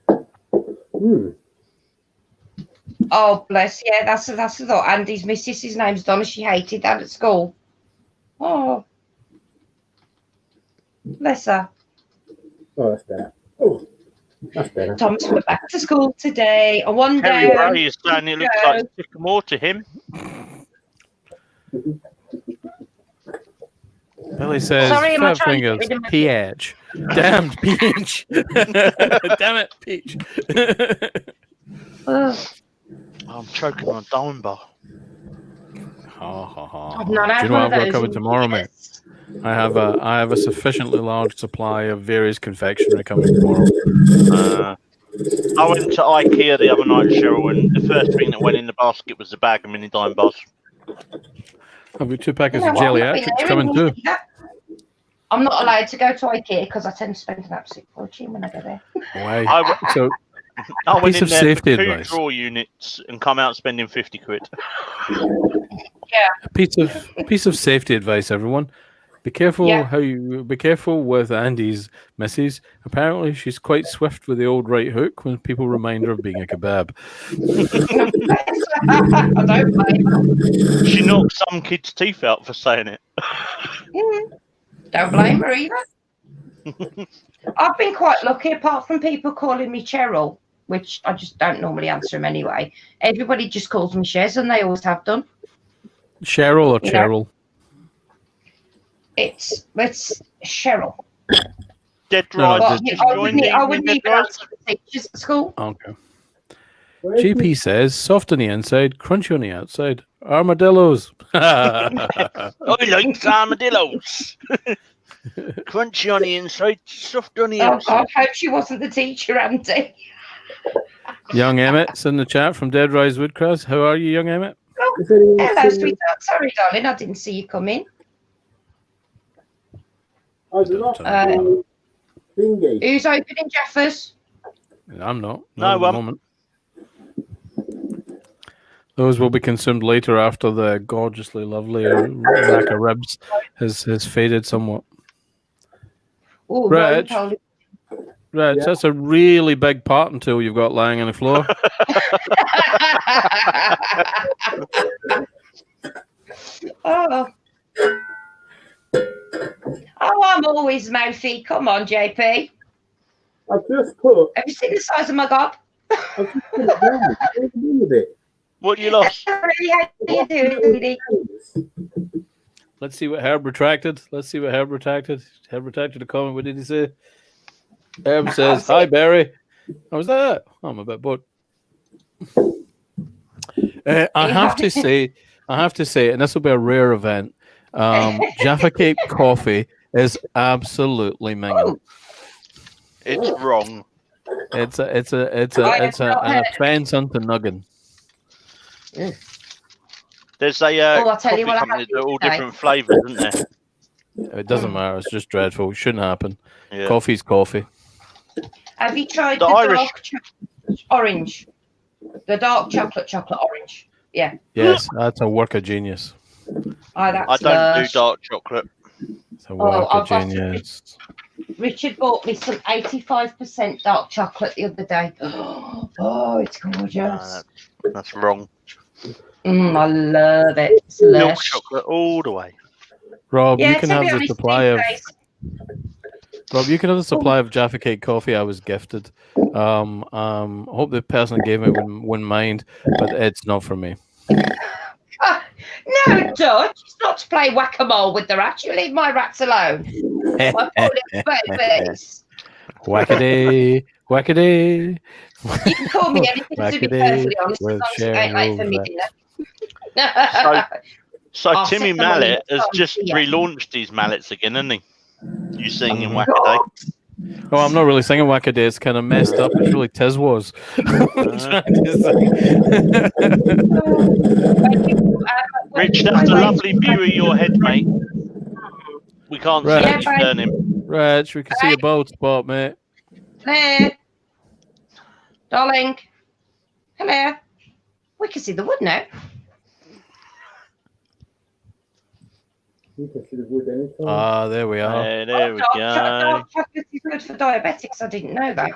Hmm. Oh, bless. Yeah, that's the thought. Andy's missus, his name's Donna. She hated that at school. Oh. Bless her. Oh, that's better. Oh, that's better. Thomas went back to school today. On one Harry day. Barry is saying it looks like sycamore to him. Billy says, Sorry, am I "Fat trying to fingers, get rid of my- peach, damned peach, damn it, peach." Ugh, I'm choking on a dime bar. Ha, ha, ha. I've not Do had you know one what of I've got those coming in tomorrow, mate? years. I have a sufficiently large supply of various confectionery coming tomorrow. I went to IKEA the other night, Cheryl, and the first thing that went in the basket was a bag of mini dime bars. I've got 2 packets You know of what, jelly I'm not atkins being coming there too. either. I'm not allowed to go to IKEA because I tend to spend an absolute fortune when I go there. Why? So, I went piece in of there safety for 2 advice. drawer units and come out spending 50 quid. A piece of safety advice, everyone. Be careful be careful with Andy's missus. Apparently, she's quite swift with the old right hook when people remind her of being a kebab. I don't blame her. She knocked some kid's teeth out for saying it. Don't blame her either. I've been quite lucky, apart from people calling me Cheryl, which I just don't normally answer them anyway. Everybody just calls me Shez, and they always have done. Cheryl or You know? Cheryl? It's Cheryl. Dead No, right. I Did I you wouldn't, join I the wouldn't Dead even Rise? answer the teachers at school. Okay. GP says, soft on the inside, crunchy on the outside. Armadillos. I like armadillos. Crunchy on the inside, soft on the Oh, outside. I hope she wasn't the teacher, Andy. Young Emmett's in the chat from Dead Rise Woodcross. How are you, young Emmett? Is anyone Hello, seen- sweetheart. Sorry, darling, I didn't see you come in. I've lost my thingy. Who's opening Jeffers? I'm not. No, Not at the moment. Those will be consumed later after the gorgeously lovely rack of ribs has faded somewhat. Oh, Reg. roly-poly. Right, Yeah. that's a really big potting tool you've got lying on the floor. Oh. Oh, I'm always mouthy. Come on, JP. I've just put. Have you seen the size of my gob? I've just put it down. What are you doing with it? What you lost? How you doing, sweetie? Let's see what Herb retracted. Herb retracted a comment. What did he say? Herb says, "Hi, Barry." How was that? Oh, I'm a bit bored. I have to say, and this will be a rare event. Jaffa Cake coffee is absolutely minging. It's wrong. It's an offence unto nuggin. There's a I'll tell coffee you what I company had that are all today. different flavours, isn't there? It doesn't matter. It's just dreadful. It shouldn't happen. Yeah. Coffee's coffee. Have you tried The the Irish- dark chocolate orange? The dark chocolate orange. Yeah. Yes, that's a work of genius. Oh, I that's don't do lush. dark chocolate. It's a work of I've got to genius. Richard bought me some 85% dark chocolate the other day. Oh, it's gorgeous. That's wrong. I love it. It's Milk lush. chocolate all the way. Rob, Yeah, you can to have be the honest, supply these of days- Rob. You can have the supply of Jaffa Cake coffee I was gifted. I hope the person that gave it wouldn't mind, but it's not for me. No, Dutch. It's not to play whack-a-mole with the rats. You leave my rats alone. My poor little babies. Whackaday, whackaday. You can call me anything, to be Whackaday perfectly honest, as with long as it Sharon ain't late for me Rose. dinner. So I'll Timmy set them on Mallet the has phone, just yeah. relaunched his mallets again, hasn't he? You singing Mhm. Wackaday? Oh, I'm not really singing Wackaday. It's kind of messed up. It's really Tiswas. Rich, that's a lovely view of your head, mate. We can't Right. see Yeah, you bye. Rich, turning. we can see your bald spot, mate. Claire. Darling. Claire. We can see the wood now. You can see the wood anytime. Ah, there we are. There we go. Dark chocolate is good for diabetics. I didn't know that.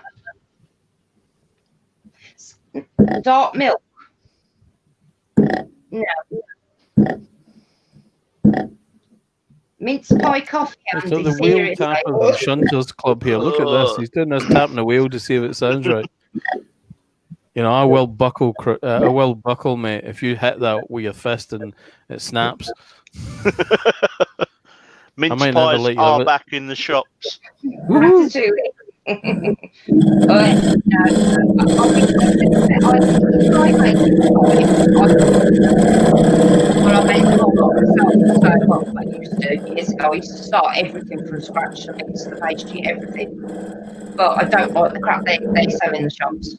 Dark milk. No. Mince pie coffee. We've Andy, got the wheel seriously. tappers and shunters club here. Look at this. He's doing this tapping the wheel to see if it sounds right. You know, I will buckle, mate. If you hit that with your fist and it snaps. Mince might never pies let you have are it. back in the shops. Ratatouille. Oh, no. Well, I make a whole lot myself, so what I used to do years ago, I used to start everything from scratch, mix the pastry, everything. But I don't like the crap they sell in the shops.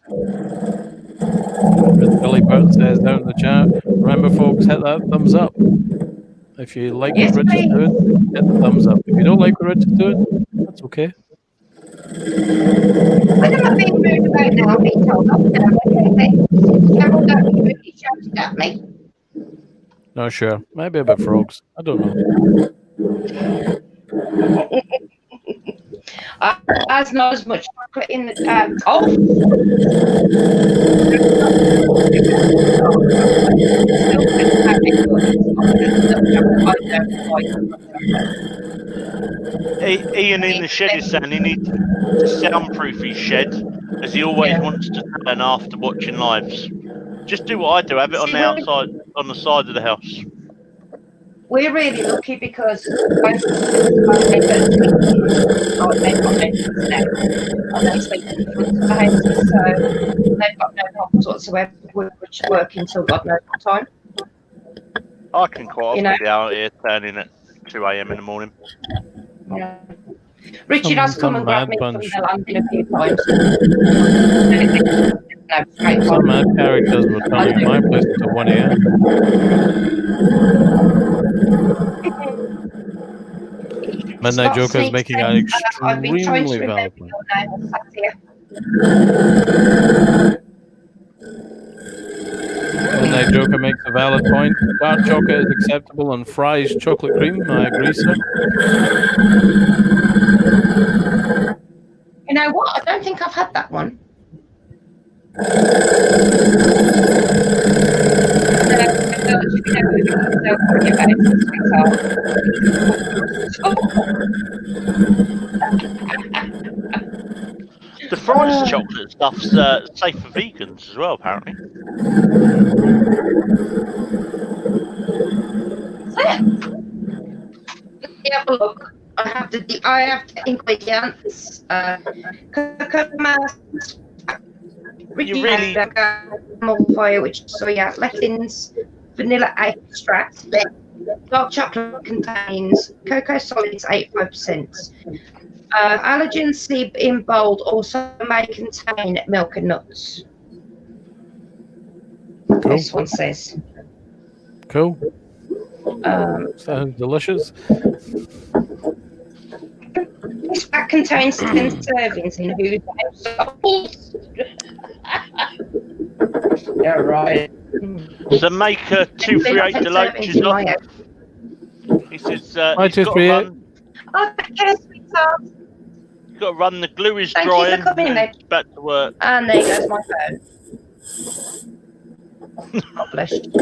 Billy Burt says down in the chat, remember, folks, hit that thumbs up. If you like Yes, what Rich is doing, hit the thumbs up. If you don't like what Rich is doing, that's okay. When am I being rude about now? I'm being told off now. Okay. Carol, don't be rude. You shouted at me. No, sure. Maybe about frogs. I don't know. There's not as much chocolate in the Ian in the shed is saying he needs to soundproof his shed, as he always wants to turn after watching lives. Just do what I do, have it on the outside, on the side of the house. We're really lucky because both my neighbours they've got no kids now, and they sleep in front of the houses, so they've got no problems whatsoever, which work until God knows what time. I can quite You often know? be out here turning at 2 a.m. in the morning. Yeah. Richard has come and grabbed me mad from bunch. the landing a few times. No, straight Some on. mad characters were coming to my place until 1 a.m. Midnight Stop Joker is sneak making an saying, I've been trying to extremely remember valid point. your name on Saturday. Midnight Joker makes a valid point. Dark chocolate is acceptable on Fry's chocolate cream. I agree, sir. You know what? I don't think I've had that one. The Fry's chocolate stuff's safe for vegans as well, apparently. Have a look. I have the ingredients. Cocoa mass, You really- emulsifier, which is soya, lectins, vanilla extract. Dark chocolate contains cocoa solids 85%, Allergen sib in bold also may contain milk and nuts. Cool. This one says. Cool. This Sounds delicious. pack contains 10 servings in whose households. Yeah, right. So Maker 238 Deloach is up. He says Hi, he's got to 238. run. Oh, yes, sweetheart. He's got to run. The glue is Thank you for drying. coming, and mate. he's back to work. And there goes my phone. God bless you.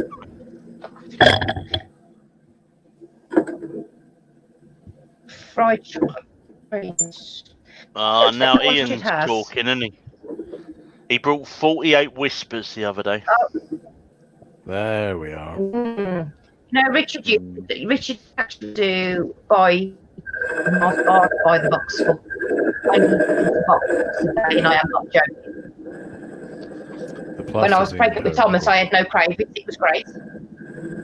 Fried chocolate greens. Ah, now What it Ian's has. talking, isn't he? He brought 48 whispers the other day. There we are. Mm. No, Richard actually do buy the box for. I need the box today, and I am not joking. The When I was plaster's pregnant with incredible. Thomas, I had no cravings. It was great.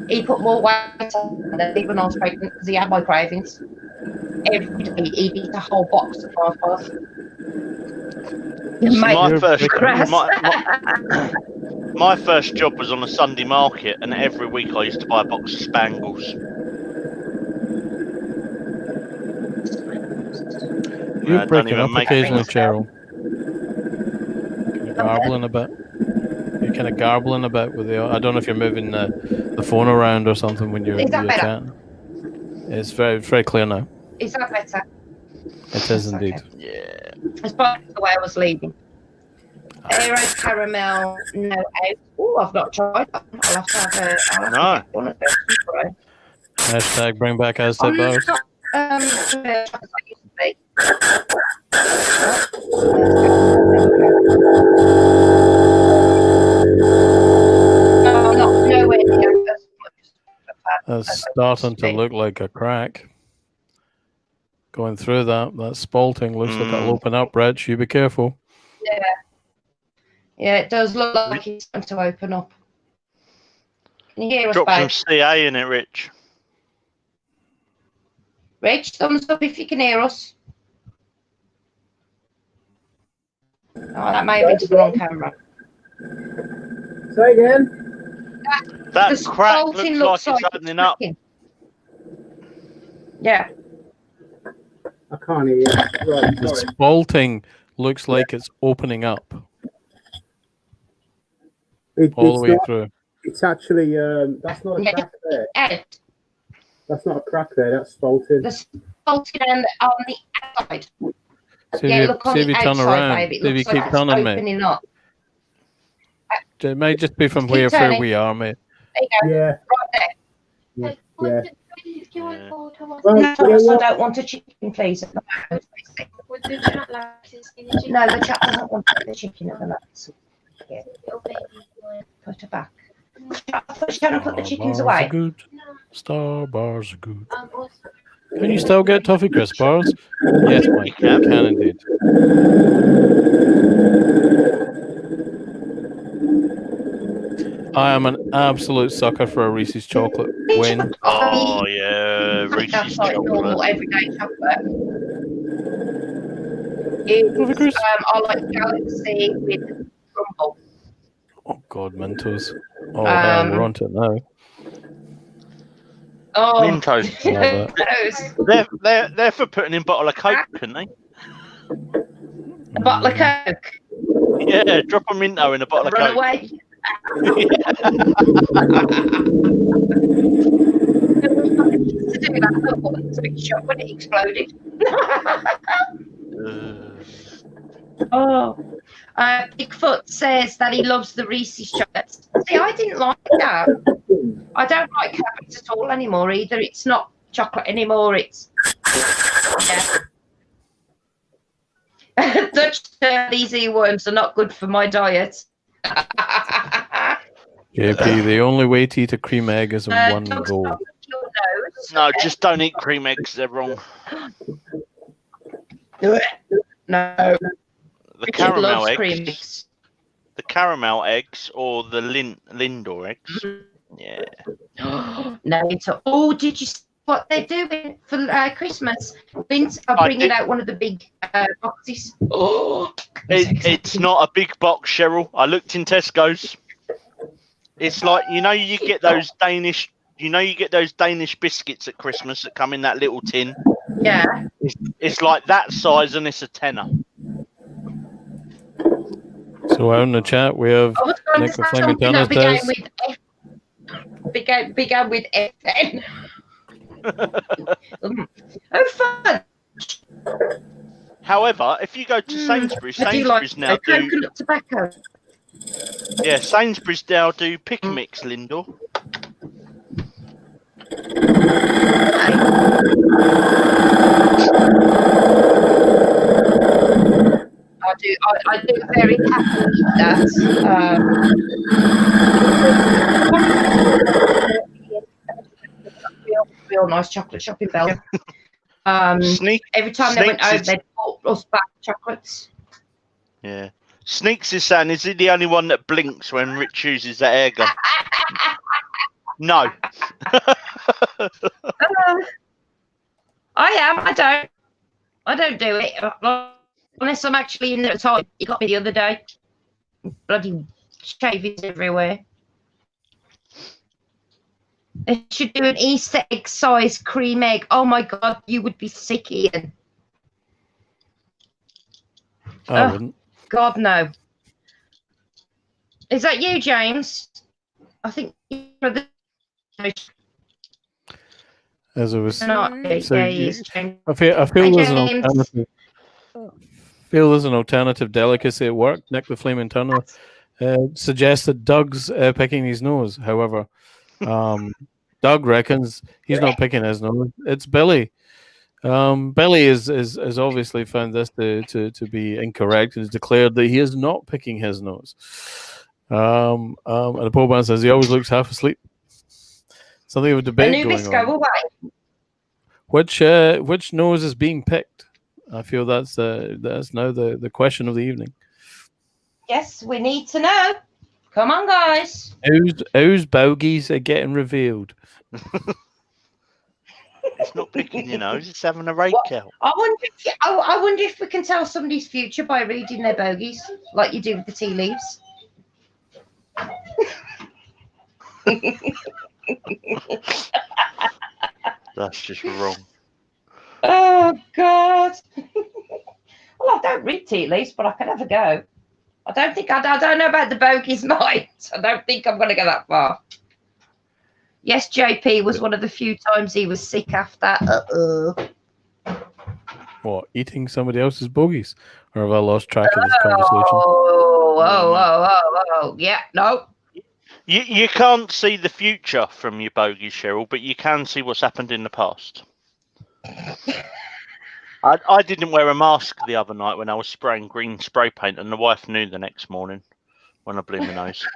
He put more weight on than me when I was pregnant because he had my cravings. Every day he'd eat a whole box of Five Bars. My Mate, first, Christ. my first job was on a Sunday market, and every week I used to buy a box of Spangles. You're don't breaking even up make occasionally, sense. Cheryl. Kind of garbling a bit. You're kind of garbling a bit with the. I don't know if you're moving the phone around or something when you're Is that better? chatting. It's very clear now. Is that better? It is Okay. indeed. Yeah. It's by the way I was leaving. Aero caramel, no out. Oh, I've not tried that. I'll have to have No. to get one of those. Right. Hashtag bring back Aztec Oh, bars. it's not, chocolate like it used to be. No, not nowhere near as much. That's starting to look like a crack. Going through that spalting looks like it'll open up, Reg. You be careful. Yeah. Yeah, it does look like it's going to open up. Can you hear us, Drop some babe? CA in it, Rich. Rich, thumbs up if you can hear us. Oh, that may have been to the wrong camera. Say again. That The crack spalting looks like it's opening up. cracking. Yeah. I can't hear you. Right, The sorry. spalting looks like it's opening up It, all the it's way not, through. it's actually that's not a Yeah. crack there. Ed, That's not a crack there. That's spalting. the spalting on the outside. See Yeah, if look you, on see if the you turn outside, around. baby. It See if you looks like keep it's turning, mate. opening up. It might just be from Keep where turning. we are, mate. There you go, Yeah, right there. yeah. Yeah. Well, No, you know Thomas, I what? don't want a chicken, please. At the moment. No, the chap doesn't want the chicken at the moment. Yeah. Put her back. I thought she hadn't put the chickens Star bars are away. good. Star bars are good. Can you still get toffee crisp bars? Yes, Mike. You can indeed. I am an absolute sucker for a Reese's chocolate win. Oh yeah, That's Reese's like normal chocolate. everyday chocolate. It's, Toffee crisp? I like Galaxy with crumble. Oh God, Mentos. Oh, hell, we're onto it now. Oh, Mentos. Love those. They're for putting in a bottle of Coke, can they? A bottle of Coke. Yeah, drop a Minto in a bottle of Run Coke. away. To do that little one's big shot when it exploded. Oh, Bigfoot says that he loves the Reese's chocolates. See, I didn't like that. I don't like carrots at all anymore either. It's not chocolate anymore. It's yeah. Dutch these earworms are not good for my diet. JP, the only way to eat a cream egg is in one Don't go. stop with your nose. No, just don't eat cream eggs. They're wrong. No. The Richard caramel loves eggs, cream eggs. the caramel eggs, or the Lindor eggs. Yeah. No, it's did you what they're doing for Christmas. Vince are bringing out one of the big boxes. Oh, It's not a big box, Cheryl. I looked in Tesco's. It's like you get those Danish. You get those Danish biscuits at Christmas that come in that little tin. Yeah. It's like that size, and it's a tenner. So out in the chat, we have I was going Nick to the say Flaming something Tunnel that began says, with F. Began with FN. Oh, fun! However, if you go to Sainsbury's, I do like Sainsbury's now do coconut tobacco. Sainsbury's now do pick and mix, Lindor. I do very happily eat that. Real nice chocolate shopping bell. Sneak. Every time they went Sneaks over, is- they bought us back chocolates. Yeah. Sneaks is saying, is he the only one that blinks when Rich uses that air gun? No. I am. I don't do it unless I'm actually in the time. You got me the other day. Bloody shavings everywhere. They should do an Easter egg size cream egg. Oh my god, you would be sick, Ian. I wouldn't. God no. Is that you, James? I think you're the As I was, not. so Yeah, you- he's James. I feel Hi, there's an James. alternative. Feel there's an alternative delicacy at work. Nick the Flaming Tunnel suggested Doug's picking his nose. However, Doug reckons he's not picking his nose. It's Billy. Billy is obviously found this to be incorrect and has declared that he is not picking his nose. And the poor man says he always looks half asleep. Something of a debate Anubis, going go on. away. Which nose is being picked? I feel that's now the question of the evening. Yes, we need to know. Come on, guys. Whose bogies are getting revealed? It's not picking your nose, it's having a rake out. I wonder if we can tell somebody's future by reading their bogies, like you do with the tea leaves. That's just wrong. Oh God. Well, I don't read tea leaves, but I can have a go. I don't know about the bogies, mate. I don't think I'm going to go that far. Yes, JP was one of the few times he was sick after. What, eating somebody else's bogies? Or have I lost track of this conversation? Oh, yeah, no. You can't see the future from your bogies, Cheryl, but you can see what's happened in the past. I didn't wear a mask the other night when I was spraying green spray paint, and the wife knew the next morning when I blew my nose.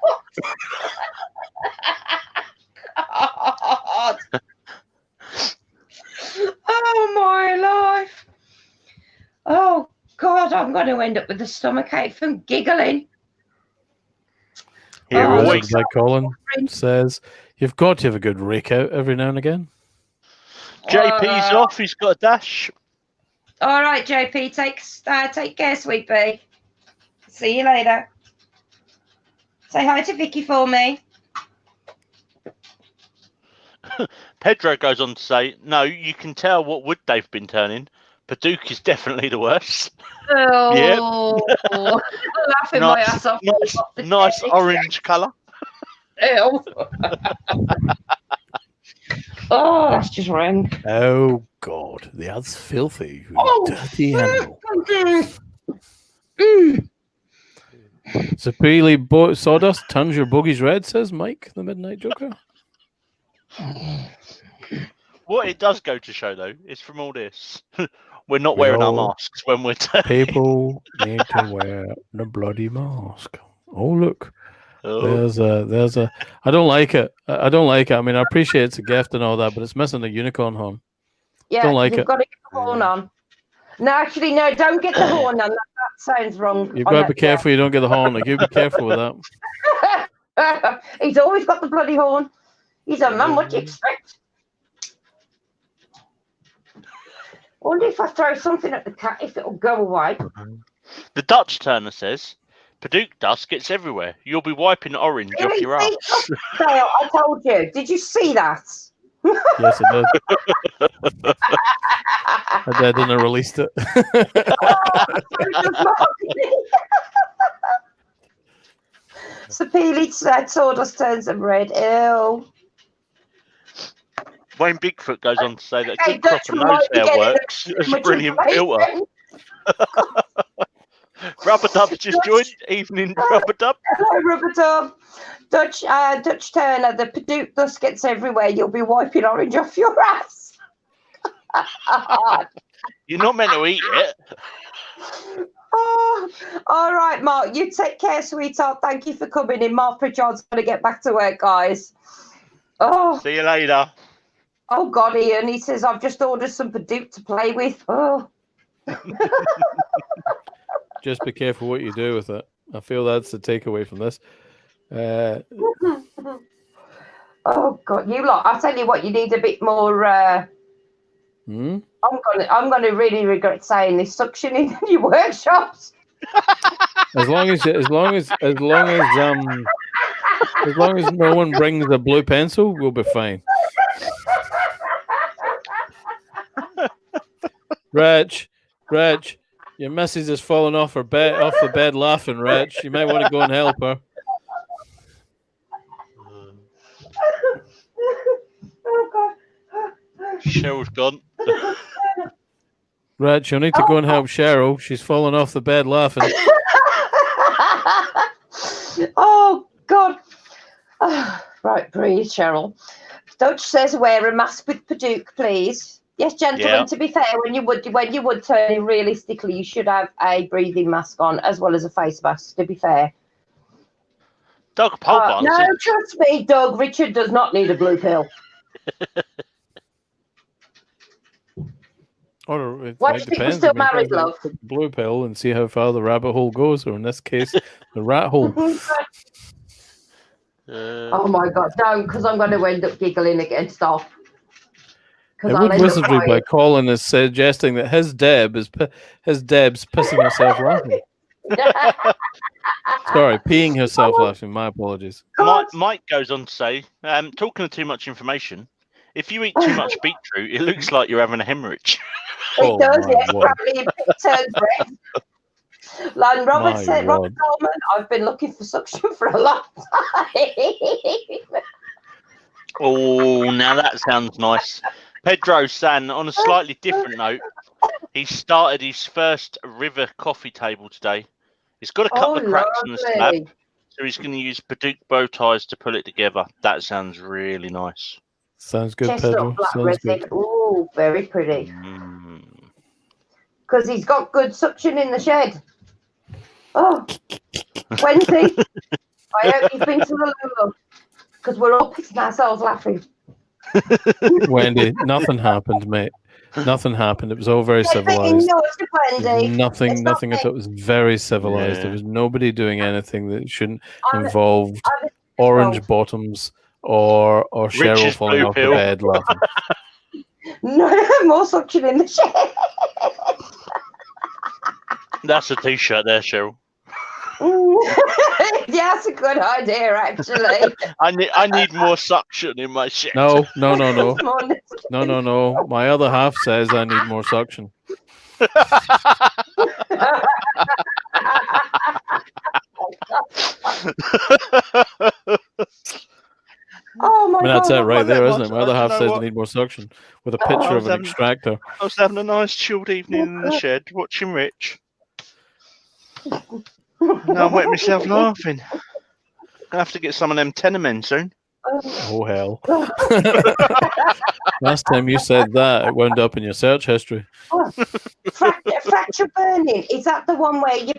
God. Oh, my life. Oh, God, I'm going to end up with a stomachache from giggling. Here Oh, all As week. like Colin says, you've got to have a good rake out every now and again. JP's off, he's got a dash. All right, JP, take care, sweet pea. See you later. Say hi to Vicky for me. Pedro goes on to say, no, you can tell what wood they've been turning. Paduke is definitely the worst. Oh, laughing my ass off. Nice orange colour. Ew. Oh, that's just wrong. Oh, God. That's filthy. You Oh, dirty animal. Mm. Superiorly sawdust turns your bogies red, says Mike, the Midnight Joker. What it does go to show, though, is from all this, we're not wearing our all- masks when we're turning. People need to wear the bloody mask. Oh, look. Oh, There's a. I don't like it. I don't like it. I mean, I appreciate it's a gift and all that, but it's missing the unicorn horn. Yeah, Don't like you've it. got to get the horn on. No, actually, no, don't get the horn on. That sounds wrong. You've got to be careful you don't get the horn. Like, you be careful with that. He's always got the bloody horn. He's a man. What do you expect? wonder if I throw something at the cat, if it'll go away. The Dutch Turner says, Paduke dust gets everywhere. You'll be wiping orange off your Really? ass. Dale, I told you. Did you see that? Yes, I did. I did, and I released it. Sapili said sawdust turns them red. Ew. Wayne Bigfoot goes on to say that Okay, good crop Dutch, of we nose might be hair getting works as a much brilliant filter. information. Rubber Dub just joined. Evening, Rubber Dub. Hello, Rubber Dub. Dutch Turner, the Paduke dust gets everywhere. You'll be wiping orange off your ass. You're not meant to eat it. Oh, all right, Mark. You take care, sweetheart. Thank you for coming in. Mark Pritchard's going to get back to work, guys. Oh, See you later. oh God, Ian. He says, I've just ordered some Paduke to play with. Oh. Just be careful what you do with it. I feel that's the takeaway from this. Oh God, you lot! I'll tell you what, you need a bit more. I'm gonna really regret saying this. Suctioning in your workshops. As long as no one brings a blue pencil, we'll be fine. Rach, your missus has fallen off the bed laughing, Rach. You might want to go and help her. Oh God. Cheryl's gone. Rach, you'll need to go and help Cheryl. She's fallen off the bed laughing. Oh God. Right, breathe, Cheryl. Dutch says wear a mask with Paduke, please. Yes, gentlemen. Yeah. To be fair, when you would turn, realistically, you should have a breathing mask on as well as a face mask. To be fair. Doug Polbarn No, said, trust me, Doug. Richard does not need a blue pill. Or Watch people still married, love. Blue pill and see how far the rabbit hole goes, or in this case, the rat hole. Oh my God, don't, because I'm going to end up giggling again. Stop. It would wizardry by Colin is suggesting that his Deb's pissing herself laughing. Sorry, peeing herself laughing. My apologies. Mike goes on to say, talking of too much information, if you eat too much beetroot, it looks like you're having a hemorrhage. It does, my yes, word. probably a bit turned red. Like Robert My said, Robert word. Coleman, I've been looking for suction for a long time. Oh, now that sounds nice. Pedro San, on a slightly different note, he started his first river coffee table today. He's got a couple of cracks in the slab, lovely. so he's going to use Paduke bow ties to pull it together. That sounds really nice. Sounds good, Chestnut Pedro. black Sounds resin. good. Ooh, very pretty. Mm. Because he's got good suction in the shed. Oh, Wendy, I hope you've been to the Lulu. Because we're all pissing ourselves laughing. Wendy, nothing happened, mate. Nothing happened. It was all very civilized. No, it's Wendy. Nothing It's not at me. all. It was very civilized. Yeah. There was nobody doing anything that shouldn't I'm- involve I'm- orange bottoms or Cheryl Rich's falling blue off pill. the bed laughing. No, more suction in the shed. That's a t-shirt there, Cheryl. Yeah, that's a good idea, actually. I need more suction in my shit. No. More- No. My other half says I need more suction. Oh my I mean, that's God. it right there, isn't it? My other I half know says what- I need more suction with a Oh, picture I of was an having- extractor. I was having a nice chilled evening in the shed watching Rich. Now I'm wetting myself laughing. I have to get some of them Tenormen soon. Oh, hell. Last time you said that, it wound up in your search history. Fracture burning, is that the one where you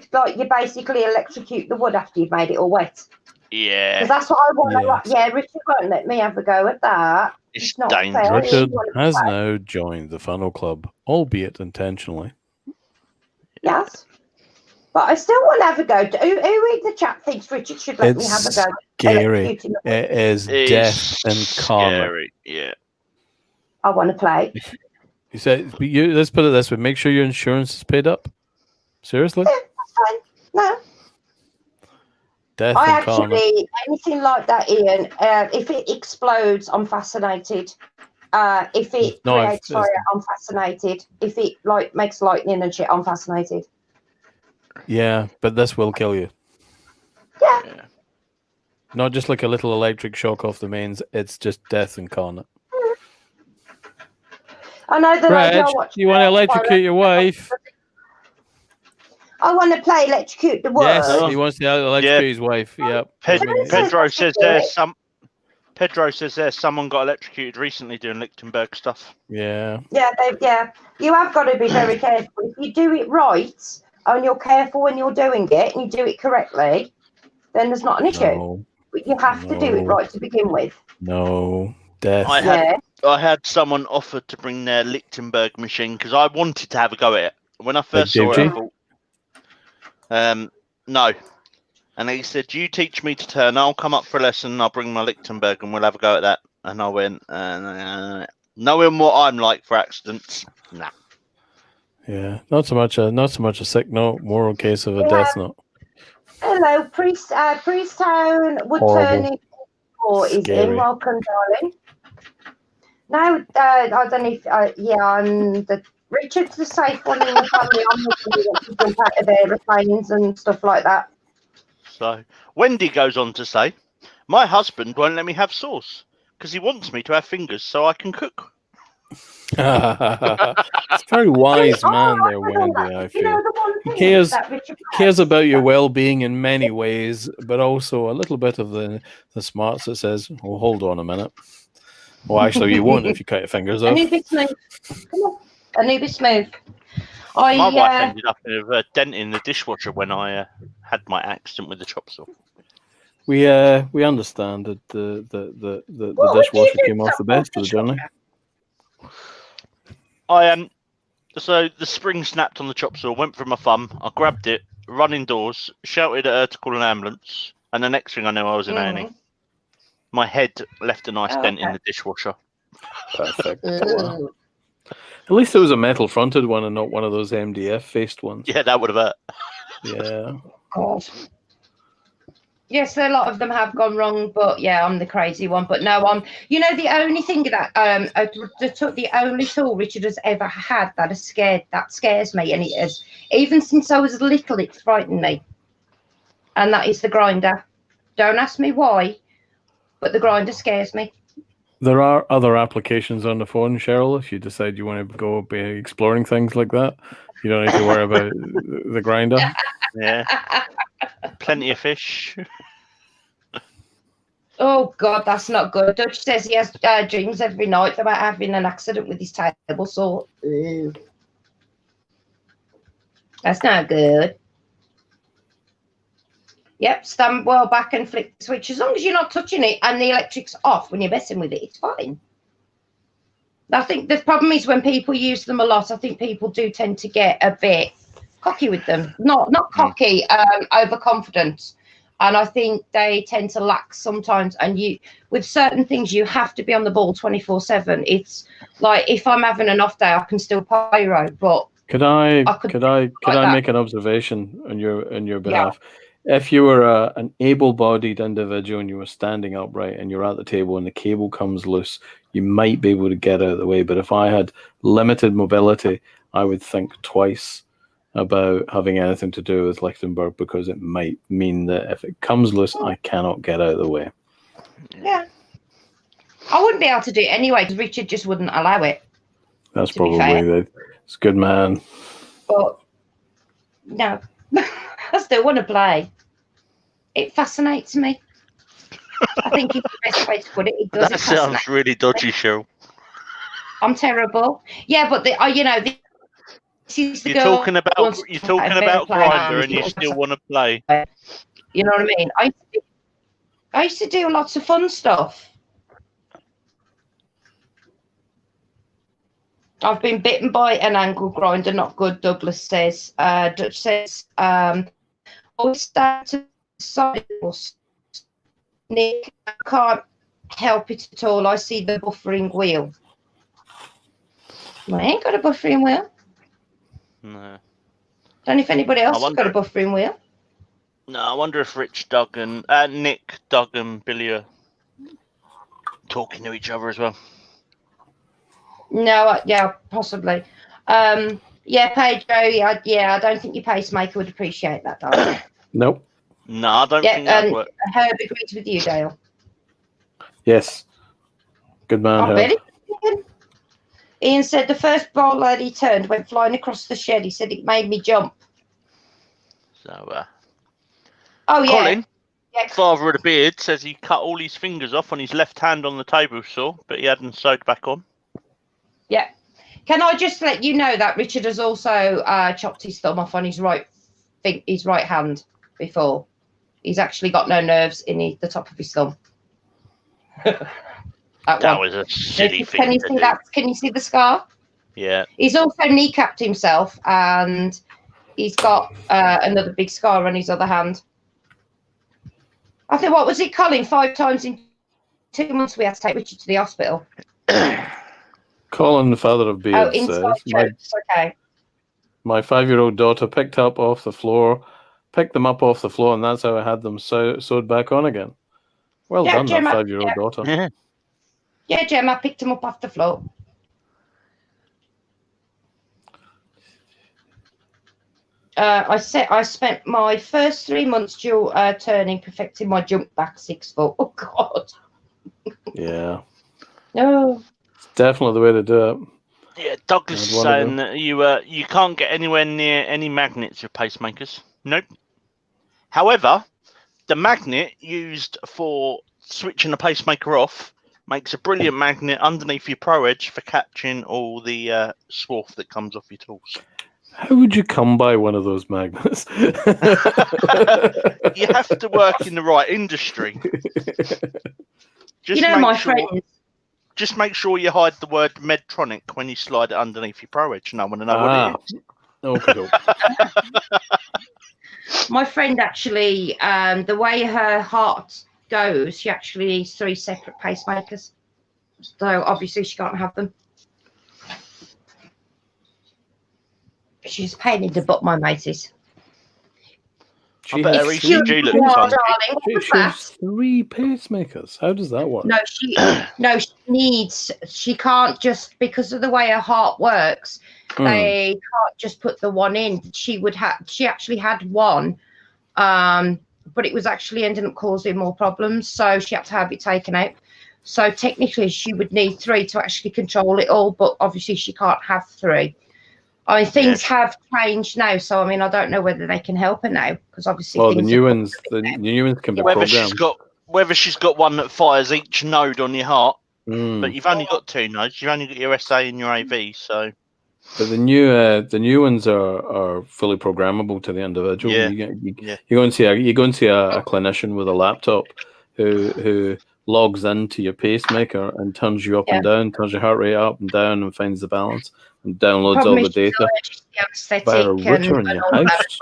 basically electrocute the wood after you've made it all wet? Yeah, Because that's what I want to Yes. Yeah, Richard won't let me have a go at that. it's not dangerous. fair. Richard you wanna has play? now joined the Funnel Club, albeit intentionally. Yes. But I still want to have a go. Who in the chat thinks Richard should let me have a It's go? scary. Electrocuting the wood? It is It's death and karma. scary. Yeah. I want to play. You said let's put it this way: make sure your insurance is paid up. Seriously, That's fine. No, death I incarnate. actually anything like that, Ian. If it explodes, I'm fascinated. If it No, creates fire, I'm fascinated. If it like makes lightning and shit, I'm fascinated. Yeah, but this will kill you. Yeah. Not just like a little electric shock off the mains. It's just death incarnate. I know the lady I Reg, watched. you want to electrocute your wife? I want to play electrocute the world. Yes, he wants to electrocute his wife. Yep. Pedro says there's someone got electrocuted recently doing Lichtenberg stuff. Yeah. Yeah. You have got to be very careful. If you do it right and you're careful when you're doing it and you do it correctly, then there's not an issue. No. But you have to do it right to begin with. No. Death. I had someone offered to bring their Lichtenberg machine because I wanted to have a go at it. When I first saw it, I thought, no. And he said, "You teach me to turn. I'll come up for a lesson. I'll bring my Lichtenberg and we'll have a go at that." And I went, knowing what I'm like for accidents, nah. Yeah. Not so much a sick note, moral case of a death note. Hello, Priesttown Wood Horrible. Turning 4 is in. Welcome, darling. No, I don't know if, I'm the Richard's the safe one in the family. I'm not going to jump out of aeroplanes and stuff like that. So Wendy goes on to say, "My husband won't let me have sauce because he wants me to have fingers so I can cook." It's a very wise man there, Wendy, I feel. He cares about your well-being in many ways, but also a little bit of the smarts that says, "Oh, hold on a minute." Well, actually, you won't if you cut your fingers off. Anubis Smooth. Come on. Anubis Smooth. My wife ended up with a dent in the dishwasher when I had my accident with the chop saw. We understand that the dishwasher came off the best of the journey. So the spring snapped on the chop saw, went through my thumb. I grabbed it, run indoors, shouted at her to call an ambulance, and the next thing I knew, I was in A&E. My head left a nice dent in the dishwasher. Perfect. Wow. At least it was a metal-fronted one and not one of those MDF-faced ones. Yeah, that would have hurt. Yeah. God. Yes, a lot of them have gone wrong, but yeah, I'm the crazy one. But no, the only thing that the only tool Richard has ever had that scares me, and it has, even since I was little, it's frightened me, and that is the grinder. Don't ask me why, but the grinder scares me. There are other applications on the phone, Cheryl, if you decide you want to go be exploring things like that. You don't need to worry about the grinder. Yeah. Plenty of fish. Oh, God, that's not good. Dutch says he has dreams every night about having an accident with his table saw. Ew. That's not good. Yep, stand well back and flick the switch. As long as you're not touching it and the electric's off when you're messing with it, it's fine. I think the problem is when people use them a lot, I think people do tend to get a bit cocky with them. Not cocky, overconfident. And I think they tend to lack sometimes. And with certain things, you have to be on the ball 24/7. It's like if I'm having an off day, I can still pyro. But could I make an observation on your behalf? Yeah. If you were an able-bodied individual and you were standing upright and you're at the table and the cable comes loose, you might be able to get out of the way. But if I had limited mobility, I would think twice about having anything to do with Lichtenberg, because it might mean that if it comes loose, I cannot get out of the way. Yeah. I wouldn't be able to do it anyway because Richard just wouldn't allow it. That's probably it's a good man. But no, I still want to play. It fascinates me. I think it's the best way to put it. It does. That sounds really dodgy, Cheryl. I'm terrible. Yeah, but you're talking about Grindr and you still want to play. You know what I mean? I used to do lots of fun stuff. I've been bitten by an angle grinder, not good, Douglas says. Dutch says, always start to side. Nick, I can't help it at all. I see the buffering wheel. I ain't got a buffering wheel. No. Don't know if anybody else has wonder- got a buffering wheel. No, I wonder if Nick, Doug, and Billy are talking to each other as well. No, yeah, possibly. Yeah, Pedro, I don't think your pacemaker would appreciate that, darling. Nope. No, I don't Yeah, think that works. Herb agrees with you, Dale. Yes. Good man, I Herb. bet it. Ian said the first ball that he turned went flying across the shed. He said it made me jump. So, Oh, yeah. Colin, Yeah. father of the beard, says he cut all his fingers off on his left hand on the table saw, but he hadn't sewed back on. Yeah. Can I just let you know that Richard has also chopped his thumb off on his right hand before. He's actually got no nerves in the top of his thumb. That was a silly thing. Can you to see do. that? Can you see the scar? Yeah. He's also kneecapped himself, and he's got another big scar on his other hand. I think, what was it, Colin? 5 times in 2 months we had to take Richard to the hospital. Colin, the father of Beard, Oh, inside says, jokes. Okay. my 5-year-old daughter picked them up off the floor, and that's how I had them sewed back on again. Well Yeah, done, that Gemma, 5-year-old daughter. Yeah, Gemma picked him up off the floor. I spent my first 3 months turning, perfecting my jump back 6 foot. Oh God. Yeah. No. It's definitely the way to do it. Yeah, Douglas is One of saying that you can't get anywhere near any magnets with pacemakers. Nope. However, the magnet used for switching the pacemaker off makes a brilliant magnet underneath your Pro Edge for catching all the swarf that comes off your tools. How would you come by one of those magnets? You have to work in the right industry. Just You know, make my sure, friends. Just make sure you hide the word Medtronic when you slide it underneath your Pro Edge. No one will know what it is. Okay. My friend actually, the way her heart goes, she actually needs 3 separate pacemakers. So obviously she can't have them. She's a pain in the butt, my mateys. I bet her Excuse ECG me, looks fun. darling. What's She that? has 3 pacemakers. How does that work? No, she can't just, because of the way her heart works, they can't just put the one in. She actually had one, but it was actually ending up causing more problems, so she had to have it taken out. So technically she would need 3 to actually control it all, but obviously she can't have 3. I mean, things have changed now, so I mean, I don't know whether they can help her now, because obviously Well, things the new ones can be programmed. Whether she's got one that fires each node on your heart, Mm. but you've only got 2 nodes. You've only got your SA and your AV, so. But the new ones are fully programmable to the individual. Yeah. You go and see a clinician with a laptop who logs into your pacemaker and turns you up and down, turns your heart rate up and down, and finds the balance and downloads all the data via a router in your house.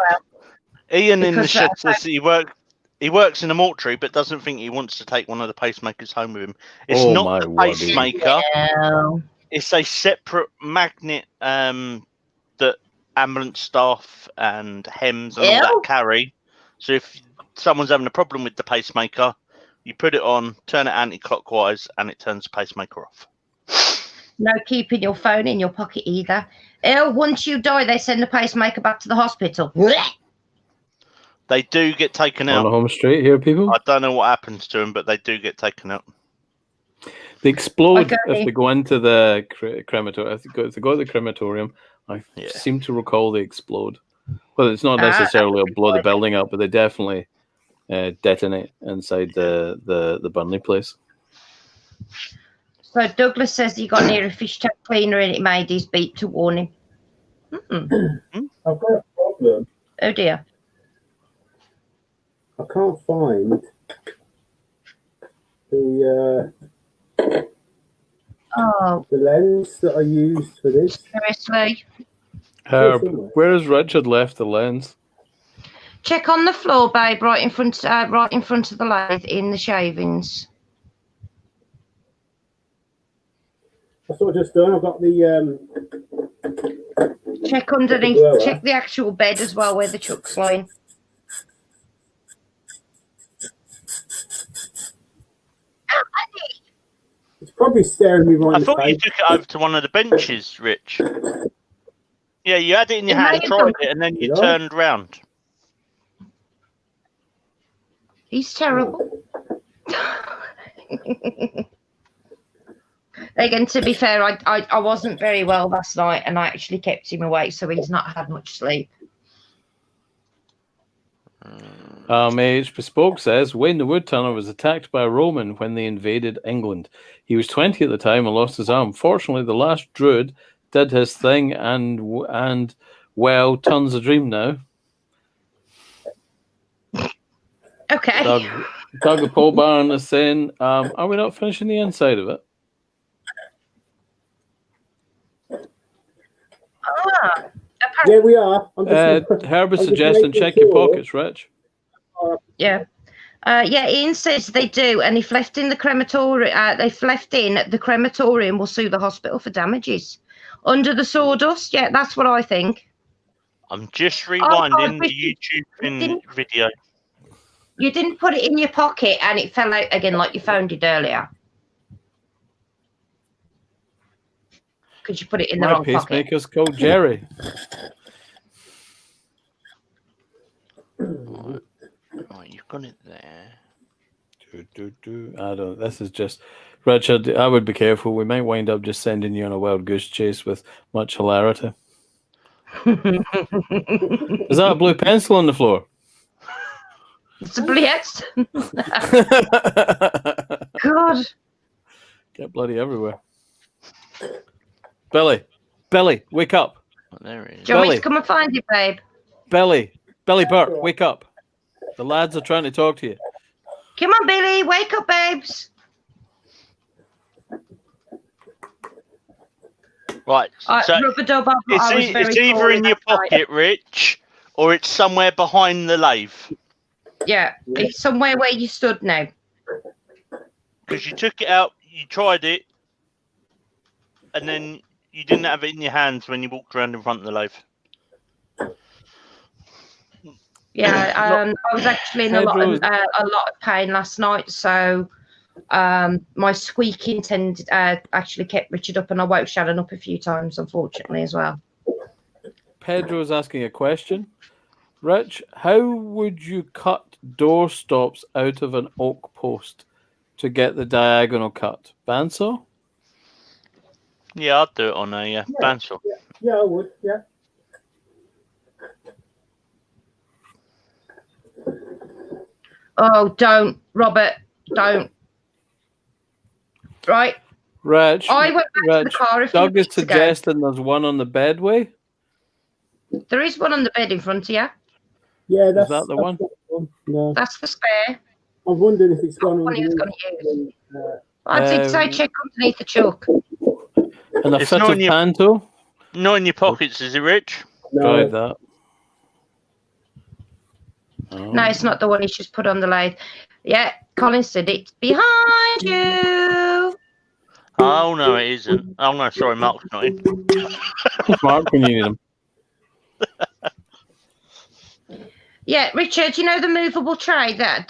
Ian in the Because shed says he works in a mortuary, but doesn't think he wants to take one of the pacemakers home with him. It's Oh, not my the word. pacemaker. No. It's a separate magnet that ambulance staff and HEMS and all that carry. So if someone's having a problem with the pacemaker, you put it on, turn it anti-clockwise, and it turns the pacemaker off. No keeping your phone in your pocket either. Once you die, they send the pacemaker back to the hospital. They do get taken On the out. home straight here, people. I don't know what happens to them, but they do get taken out. They explode Okay. if they go into the crematorium. If they go to the crematorium, I Yeah. seem to recall they explode. Well, it's not necessarily blow the building up, but they definitely detonate inside the Burnley place. So Douglas says he got near a fish tank cleaner and it made his beep to warn him. I've got a problem. Oh dear. I can't find the Oh, lens that I used for this. seriously. Herb, where has Richard left the lens? Check on the floor, babe, right in front of the lathe in the shavings. That's what I've just done. I've got the Check underneath. Blower. Check the actual bed as well, where the chuck's lying. it's probably staring me right I in the thought you face. took it over to one of the benches, Rich. Yeah, you had it in your It may hand, have tried done. it, and then you Did I? turned round. He's terrible. Again, to be fair, I wasn't very well last night, and I actually kept him awake, so he's not had much sleep. H. Bespoke says Wayne the Woodturner was attacked by a Roman when they invaded England. He was 20 at the time and lost his arm. Fortunately, the last druid did his thing, and well, turns a dream now. Okay. Doug the Pole Baron is saying, are we not finishing the inside of it? Apparently, Yeah, we are. I'm just Herbert's I'm just suggesting making check your sure. pockets, Rich. yeah. Ian says they do, and if left in the crematorium, will sue the hospital for damages. Under the sawdust, yeah, that's what I think. I'm just rewinding the Richard, YouTube video. You didn't put it in your pocket and it fell out again like you found it earlier. Because you put it in the My wrong pocket. pacemaker's called Jerry. Right, you've got it there. I don't. This is just Richard. I would be careful. We might wind up just sending you on a wild goose chase with much hilarity. Is that a blue pencil on the floor? It's a blitz. God. Get bloody everywhere. Billy, wake up. Oh, there it is. Do you want me Billy. to come and find you, babe? Billy Burt, wake up. The lads are trying to talk to you. Come on, Billy. Wake up, babes. Right, so Rubber dub, I was very it's either poorly in your last night. pocket, Rich, or it's somewhere behind the lathe. Yeah, it's somewhere where you stood now. Because you took it out, you tried it, and then you didn't have it in your hands when you walked around in front of the lathe. Yeah, I was actually in a lot of pain last night, so my squeaking actually kept Richard up, and I woke Shannon up a few times, unfortunately, as well. Pedro's asking a question. Rich, how would you cut door stops out of an oak post to get the diagonal cut? Bandsaw? Yeah, I'd do it on a bandsaw. Yeah, I would. Yeah. Oh, don't, Robert, don't. Right, Rich, I went back to the car a few Doug is weeks ago. suggesting there's one on the bedway. There is one on the bed in front of you. Yeah, that's that the one? No, That's the spare. I'm wondering if it's Not gone the one he was underneath. going to use. I did say check underneath the chuck. And a It's fit not of in your- panto. Not in your pockets, is it, Rich? Tried No, that. Oh. No, it's not the one he's just put on the lathe. Yeah, Colin said it's behind you. Oh, no, it isn't. Oh, no, sorry, Mark's not in. Mark when you need him. Yeah, Richard, you know the movable tray that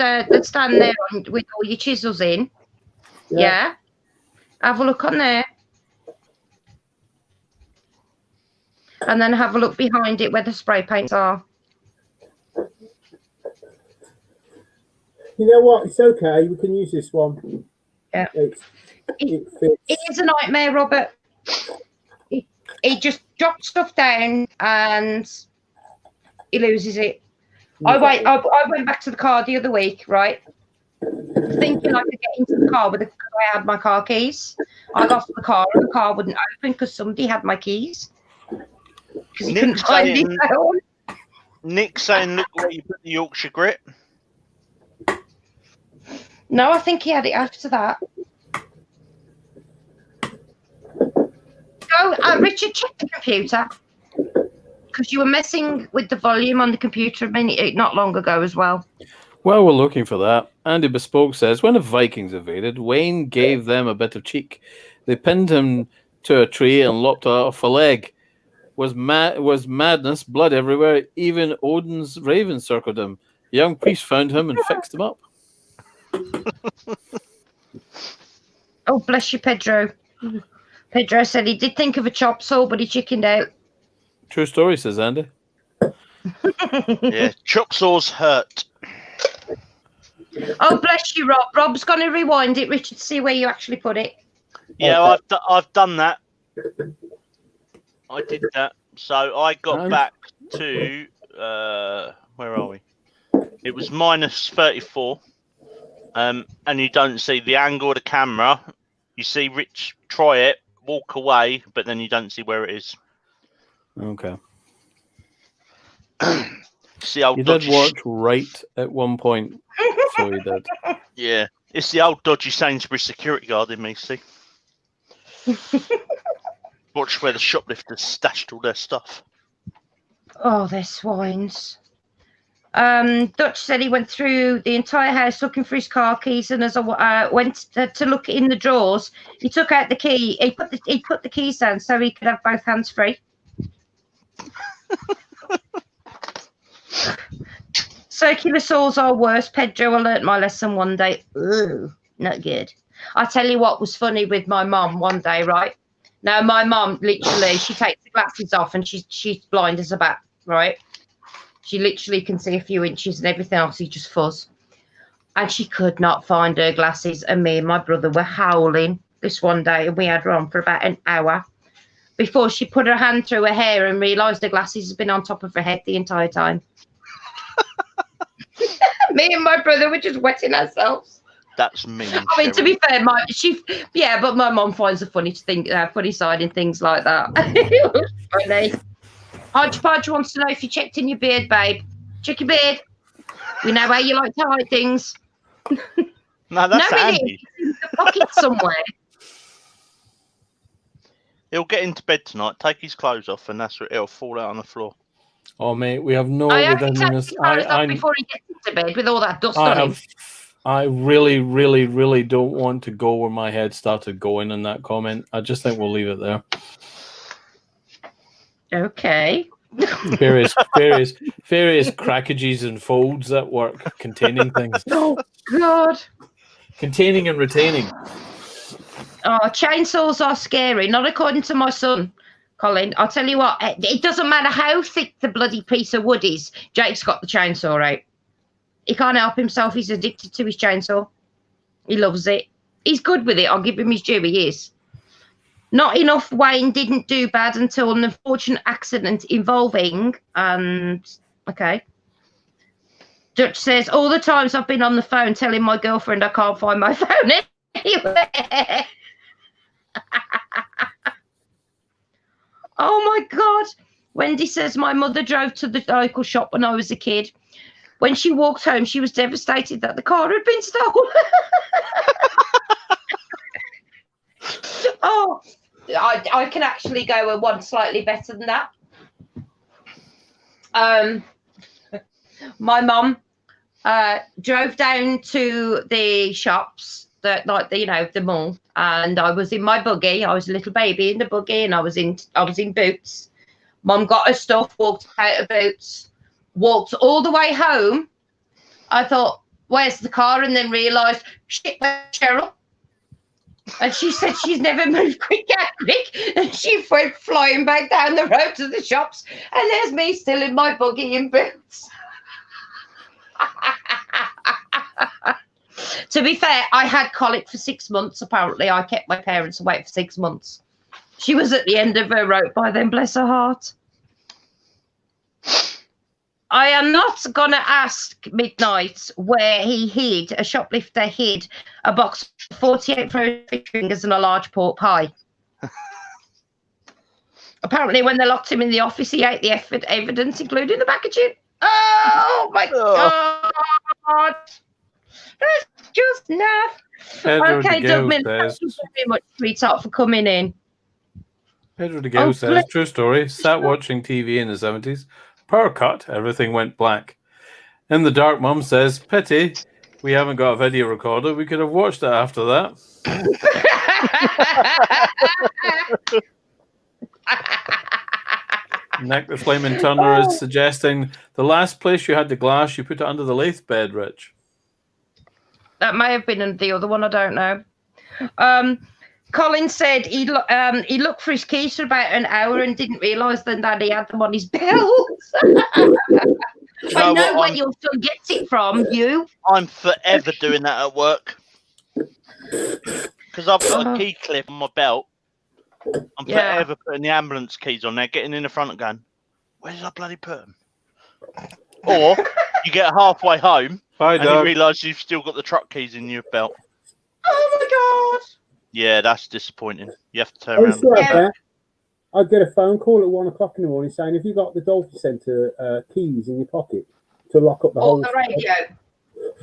stand there with all your chisels in? Yeah. Have a look on there. And then have a look behind it where the spray paints are. you know what? It's okay. We can use this one. Yeah. It fits. It is a nightmare, Robert. He just drops stuff down and he loses it. I went back to the car the other week, right? Thinking I could get into the car because I had my car keys. I got to the car and the car wouldn't open because somebody had my keys. Because he couldn't Nick's find saying- it down. Nick's saying, look where you put the Yorkshire grit. No, I think he had it after that. Go, Richard, check the computer. Because you were messing with the volume on the computer a minute, not long ago as well. Well, we're looking for that. Andy Bespoke says, when the Vikings invaded, Wayne gave them a bit of cheek. They pinned him to a tree and lopped off a leg. Was madness, blood everywhere. Even Odin's raven circled him. The young priest found him and fixed him up. Oh, bless you, Pedro. Pedro said he did think of a chop saw, but he chickened out. True story, says Andy. Yeah, chop saws hurt. Oh, bless you, Rob. Rob's going to rewind it, Richard, to see where you actually put it. Yeah, I've done that. I did that. So I got back to where are we? It was minus 34. And you don't see the angle of the camera. You see Rich try it, walk away, but then you don't see where it is. Okay. See old You did dodgy watch right at one point. So you did. Yeah. It's the old dodgy Sainsbury's security guard in me, see? Watch where the shoplifters stashed all their stuff. Oh, they're swines. Dutch said he went through the entire house looking for his car keys, and as I went to look in the drawers, he took out the key. He put the keys down so he could have both hands free. Circular saws are worse. Pedro, I learnt my lesson one day. Ooh, not good. I tell you what was funny with my mum one day, right? Now, my mum, literally, she takes the glasses off and she's blind as a bat, right? She literally can see a few inches and everything else is just fuzz. And she could not find her glasses. And me and my brother were howling this one day, and we had her on for about an hour before she put her hand through her hair and realised her glasses had been on top of her head the entire time. Me and my brother were just wetting ourselves. That's mean. I mean, to be fair, but my mum finds a funny side in things like that. It was funny. Hodgepodge wants to know if you checked in your beard, babe. Check your beard. We know how you like to hide things. No, that's Andy. It's in the pocket somewhere. He'll get into bed tonight, take his clothes off, and that's where it'll fall out on the floor. Oh, mate, we have no I have to within take this. his clothes off before he gets into bed with all that dust on him. I really, really, really don't want to go where my head started going in that comment. I just think we'll leave it there. Okay. Various crackages and folds at work containing things. Oh, God. Containing and retaining. Oh, chainsaws are scary. Not according to my son, Colin. I'll tell you what, it doesn't matter how thick the bloody piece of wood is. Jake's got the chainsaw out. He can't help himself. He's addicted to his chainsaw. He loves it. He's good with it. I'll give him his due. He is. Not enough. Wayne didn't do bad until an unfortunate accident involving, and okay. Dutch says, all the times I've been on the phone telling my girlfriend I can't find my phone anywhere. Oh my God. Wendy says, my mother drove to the local shop when I was a kid. When she walked home, she was devastated that the car had been stolen. Oh, I can actually go one slightly better than that. My mum drove down to the shops, the mall, and I was in my buggy. I was a little baby in the buggy, and I was in Boots. Mum got her stuff, walked out of Boots, walked all the way home. I thought, where's the car? And then realised, shit, where's Cheryl? And she said she's never moved quick. And she went flying back down the road to the shops. And there's me still in my buggy in Boots. To be fair, I had colic for 6 months, apparently. I kept my parents away for 6 months. She was at the end of her rope by then, bless her heart. I am not going to ask Midnight where a shoplifter hid a box of 48 frozen fingers and a large pork pie. Apparently, when they locked him in the office, he ate the evidence, including the packaging. Oh, my God. That's just enough. Okay, Dougman, thank you very much, sweetheart, for coming in. Pedro de Gale says, true story, sat watching TV in the 70s. Power cut, everything went black. In the dark, Mum says, pity, we haven't got a video recorder. We could have watched it after that. Nick the Flaming Turner is suggesting the last place you had the glass, you put it under the lathe bed, Rich. That may have been the other one. I don't know. Colin said he looked for his keys for about an hour and didn't realise then that he had them on his belt. I know where your son gets it from. You. I'm forever doing that at work because I've got a key clip on my belt. I'm forever putting the ambulance keys on there, getting in the front and going, where did I bloody put them? Or you get halfway home and you realise you've still got the truck keys in your belt. Oh my God. Yeah, that's disappointing. You have to turn around. I'd get a phone call at 1 o'clock in the morning saying, have you got the Dolphin Centre keys in your pocket to lock up the whole... Or the radio.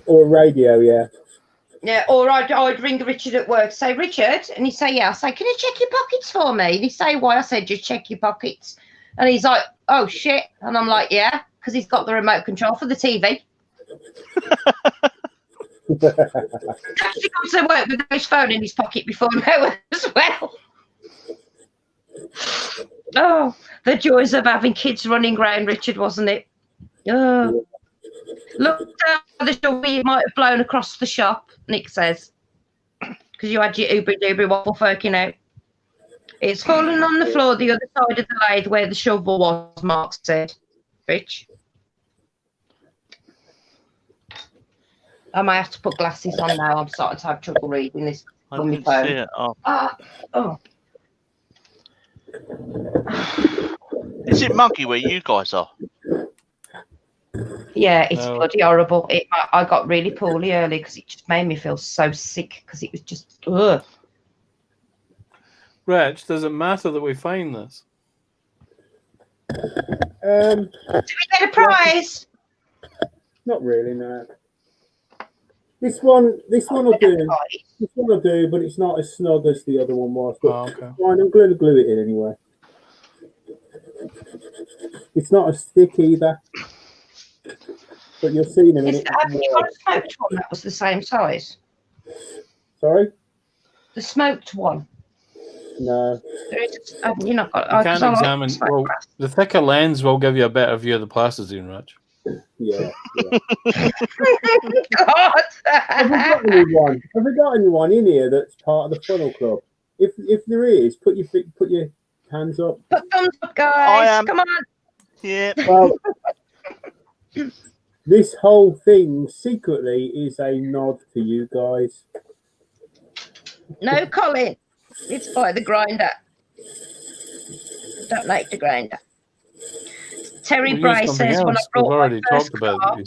Or a radio, yeah. Yeah, or I'd ring Richard at work, say, Richard, and he'd say, yeah. I say, can you check your pockets for me? And he'd say, why? I said, just check your pockets. And he's like, oh, shit. And I'm like, yeah, because he's got the remote control for the TV. He's actually gone to work with his phone in his pocket before now as well. Oh, the joys of having kids running around, Richard, wasn't it? Oh. Look down the shovel you might have blown across the shop, Nick says, because you had your Uber waffle forking out. It's fallen on the floor the other side of the lathe where the shovel was, Mark said. Rich. I might have to put glasses on now. I'm starting to have trouble reading this on my phone. See it. Is it muggy where you guys are? Yeah, it's bloody horrible. I got really poorly early because it just made me feel so sick because it was just, ugh. Rich, does it matter that we find this? Do we get a prize? Not really, no. This one will do. This one will do, but it's not as snug as the other one was. But fine, I'm going to glue it in anyway. It's not as thick either. But you'll see in a minute. Have you got a smoked one that was the same size? Sorry? The smoked one. No. You're not got. You can't examine. Well, the thicker lens will give you a better view of the plasticine, Rich. Yeah. God. Have we got anyone in here that's part of the funnel club? If there is, put your hands up. Put thumbs up, guys. Come on. Yeah. Well, this whole thing secretly is a nod to you guys. No, Colin. It's by the grinder. Don't like the grinder. Terry Bray says, when I brought my first car,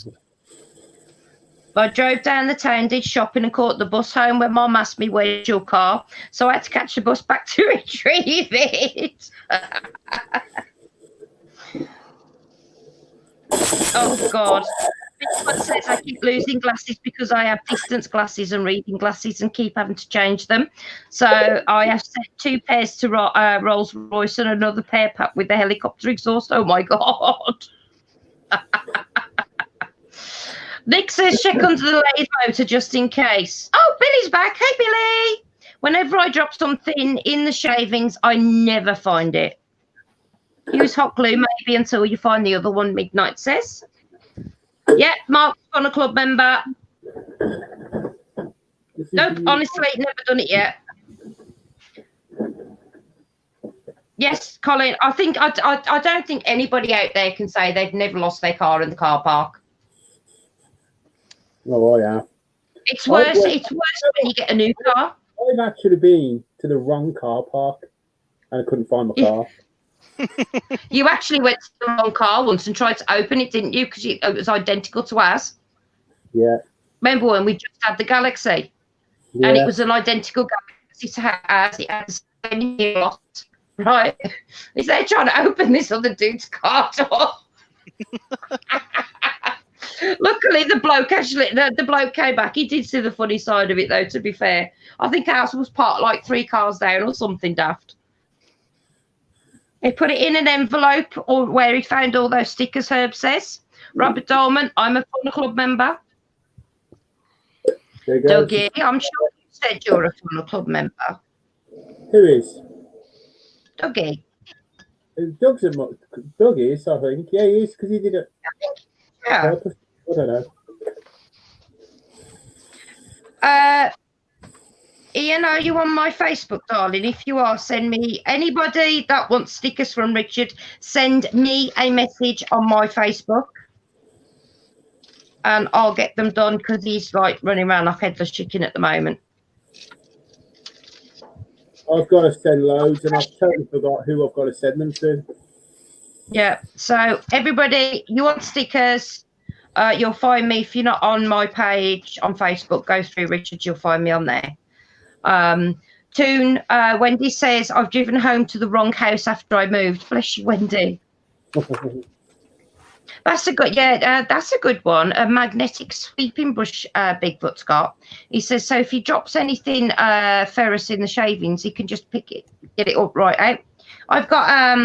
I drove down the town, did shopping and caught the bus home when Mum asked me, where's your car? So I had to catch the bus back to retrieve it. Oh, God. This says I keep losing glasses because I have distance glasses and reading glasses and keep having to change them. So I have sent 2 pairs to Rolls Royce and another pair packed with the helicopter exhaust. Oh, my God. Nick says check under the lathe motor just in case. Oh, Billy's back. Hey, Billy. Whenever I drop something in the shavings, I never find it. Use hot glue maybe until you find the other one, Midnight says. Yeah, Mark's on a club member. Nope, honestly, never done it yet. Yes, Colin, I don't think anybody out there can say they've never lost their car in the car park. Oh, yeah. It's worse when you get a new car. I've actually been to the wrong car park and I couldn't find my car. You actually went to the wrong car once and tried to open it, didn't you? Because it was identical to ours. Yeah. Remember when we just had the Galaxy? Yeah. And it was an identical Galaxy to ours. It had the same year, right? Is they trying to open this other dude's car door? Luckily, the bloke came back. He did see the funny side of it, though, to be fair. I think ours was parked like 3 cars down or something daft. He put it in an envelope or where he found all those stickers, Herb says. Robert Dolman, I'm a Funnel Club member. There you go. Dougie, I'm sure you said you're a Funnel Club member. Who is? Dougie. Doug is, I think. Yeah, he is, because he did it. Yeah. Purpose. I don't know. Ian, are you on my Facebook, darling? If you are, send me, anybody that wants stickers from Richard, send me a message on my Facebook and I'll get them done because he's like running around like headless chicken at the moment. I've got to send loads and I've totally forgot who I've got to send them to. Yeah, so everybody, you want stickers, you'll find me. If you're not on my page on Facebook, go through Richard, you'll find me on there. Toon, Wendy says, I've driven home to the wrong house after I moved. Bless you, Wendy. That's a good, that's a good one. A magnetic sweeping brush Bigfoot's got. He says, so if he drops anything ferrous in the shavings, he can just pick it, get it up right out. I've got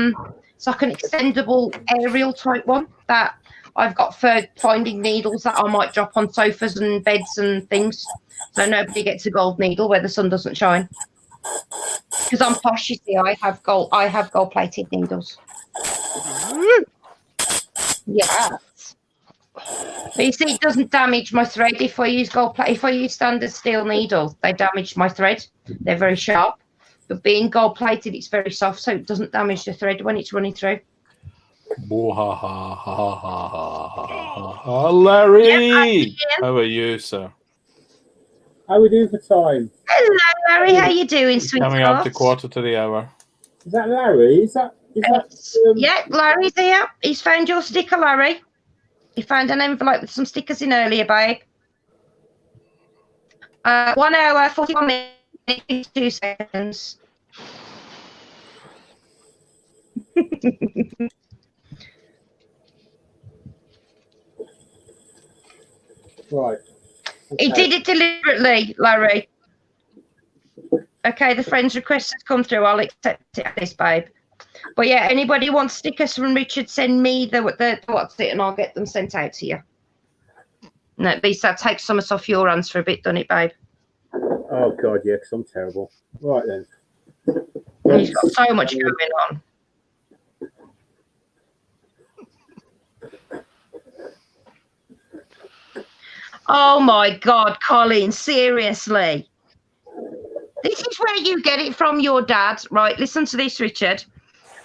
it's like an extendable aerial type one that I've got for finding needles that I might drop on sofas and beds and things, so nobody gets a gold needle where the sun doesn't shine. Because I'm posh, you see, I have gold plated needles. Yes. But you see, it doesn't damage my thread if I use if I use standard steel needles. They damage my thread. They're very sharp. But being gold plated, it's very soft, so it doesn't damage the thread when it's running through. Larry, Yeah, how are you, sir? How are we doing for time? Hello, Larry. How you doing, sweetheart? Coming up to quarter to the hour. Is that Larry? Is that Yeah, Larry's here. He's found your sticker, Larry. He found an envelope with some stickers in earlier, babe. 1 hour, 41 minutes, 52 seconds. right? He did it deliberately, Larry. Okay, the friend's request has come through. I'll accept it, this, babe. But yeah, anybody wants stickers from Richard, send me the what's it, and I'll get them sent out to you. No, at least that takes some off your hands for a bit, doesn't it, babe? Oh God, yeah, 'cause I'm terrible. Right then. And he's got so much going on. Oh my God, Colin, seriously. This is where you get it from your dad. Right, listen to this, Richard.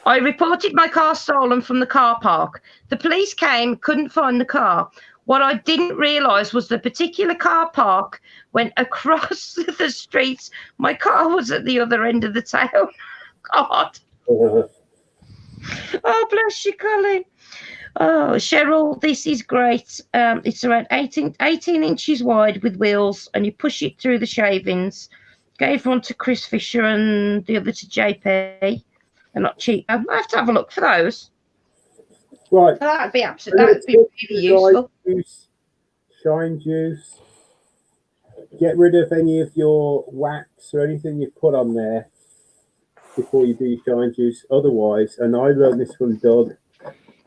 I reported my car stolen from the car park. The police came, couldn't find the car. What I didn't realise was the particular car park went across the streets. My car was at the other end of the town. God. Oh, bless you, Colin. Oh, Cheryl, this is great. It's around 18 inches wide with wheels, and you push it through the shavings. Gave one to Chris Fisher and the other to JP. They're not cheap. I have to have a look for those. Right. That'd be absolutely. That'd be really useful. Shine juice. Get rid of any of your wax or anything you put on there before you do your shine juice. Otherwise, and I learned this from Doug,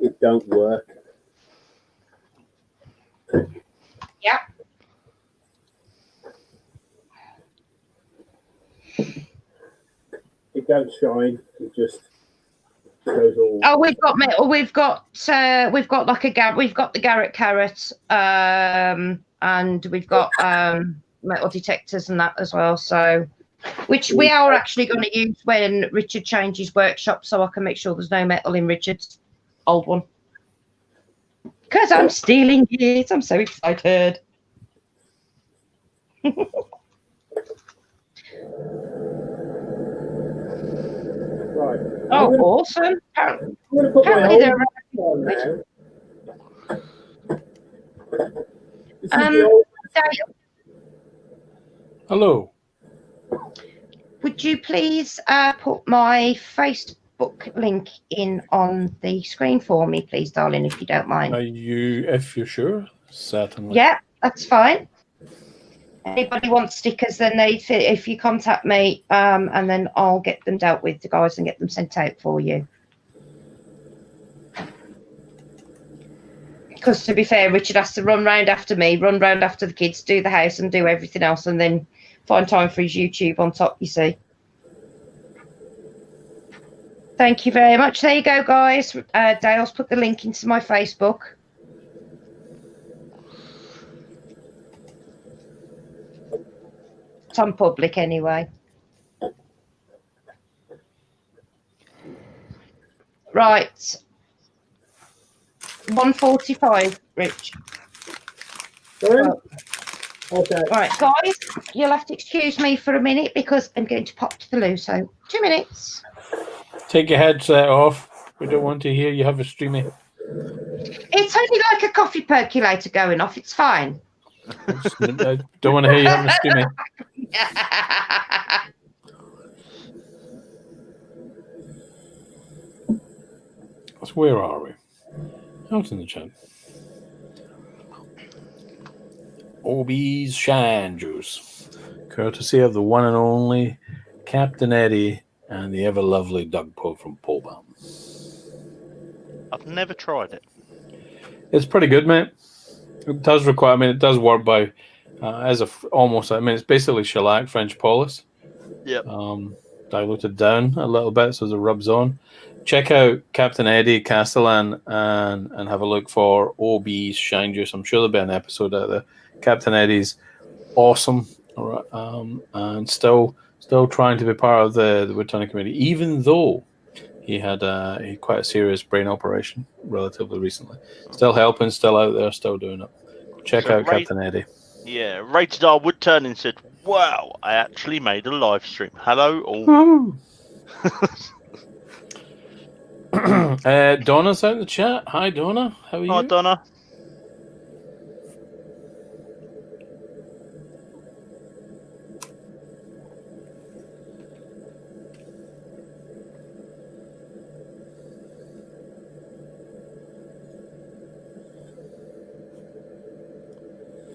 it don't work. Yeah. It don't shine. It just goes all. Oh, we've got metal. We've got like we've got the Garrett carrot, and we've got metal detectors and that as well. So, which we are actually going to use when Richard changes workshop, so I can make sure there's no metal in Richard's old one. Because I'm stealing it. I'm so excited. Right. Oh, awesome. I'm going to put my Apparently old they're on now. This is the Daniel, old. Hello. would you please put my Facebook link in on the screen for me, please, darling, if you don't mind? If you're sure, certainly. Yeah, that's fine. Anybody wants stickers, then if you contact me, and then I'll get them dealt with, the guys, and get them sent out for you. Because to be fair, Richard has to run round after me, run round after the kids, do the house and do everything else, and then find time for his YouTube on top, you see. Thank you very much. There you go, guys. Dale's put the link into my Facebook. It's on public anyway. Right. 1:45, Rich. Sorry? Well, Okay. right, guys, you'll have to excuse me for a minute because I'm going to pop to the loo. So 2 minutes. Take your headset off. We don't want to hear you have a streamy. It's only like a coffee percolator going off. It's fine. I don't want to hear you having a streamy. So where are we? Out in the chat. Obi's Shine Juice, courtesy of the one and only Captain Eddie and the ever lovely Doug Poe from Polebound. I've never tried it. It's pretty good, mate. It does require. I mean, it does work by almost. I mean, it's basically shellac French Polish. Yep. Diluted down a little bit so it rubs on. Check out Captain Eddie Castellan and have a look for OB's Shine Juice. I'm sure there'll be an episode out there. Captain Eddie's awesome, and still trying to be part of the wood turning community, even though he had quite a serious brain operation relatively recently. Still helping, still out there, still doing it. Check out Captain Eddie. Yeah, Rated R Wood Turning said, "Wow, I actually made a live stream. Hello all." Donna's out in the chat. Hi, Donna. How are you? Hi, Donna.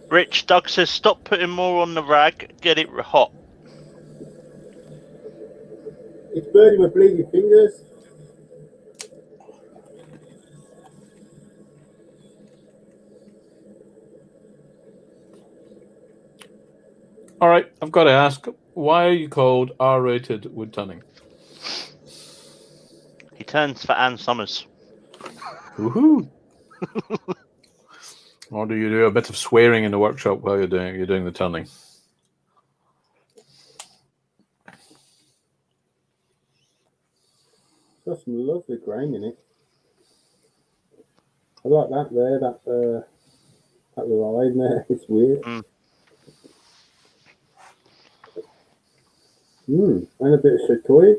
Rich, Doug says, stop putting more on the rag, get it hot. It's burning my bleeding fingers. All right, I've got to ask, why are you called R-rated wood turning? He turns for Ann Summers. Woohoo! Or do you do a bit of swearing in the workshop while you're doing the turning? Got some lovely grain in it. I like that there, that line there. It's weird. And a bit of Chicoix.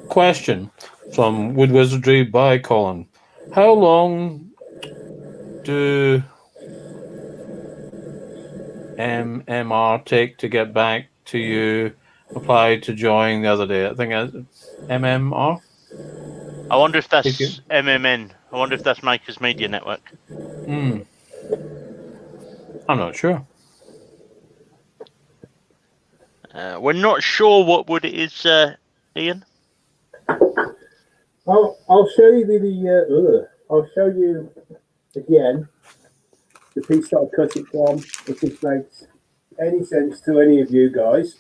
Question from Wood Wizardry by Colin. How long do MMR take to get back to you? Applied to join the other day. I think MMR. I wonder if that's MMN. I wonder if that's Makers Media Network. I'm not sure. We're not sure what wood it is, Ian. I'll show you I'll show you again the piece that I cut it from, if this makes any sense to any of you guys.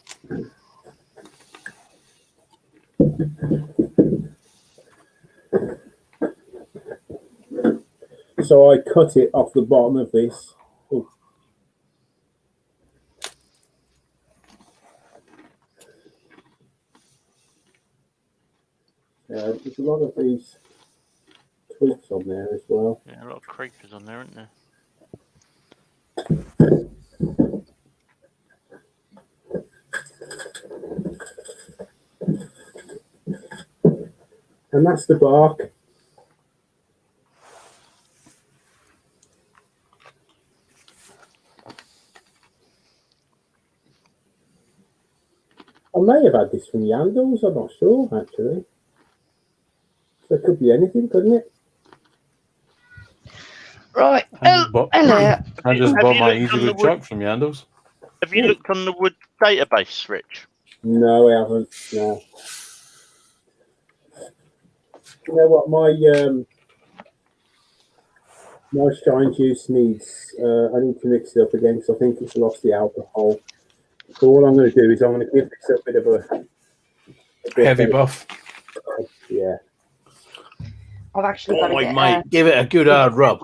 So I cut it off the bottom of this. Oh. There's a lot of these twigs on there as well. Yeah, a lot of creepers on there, aren't there? And that's the bark. I may have had this from Yandles, I'm not sure actually. So it could be anything, couldn't it? Right. Hello. I just Have bought you my looked Easy on the Wood wood- truck from Yandos. Have you looked on the wood database, Rich? No, I haven't. No. You know what? My shine juice needs. I need to mix it up again because I think it's lost the alcohol. So all I'm going to do is I'm going to give this a bit of a Heavy buff. Yeah. I've actually got to get. Mate, give it a good hard rub.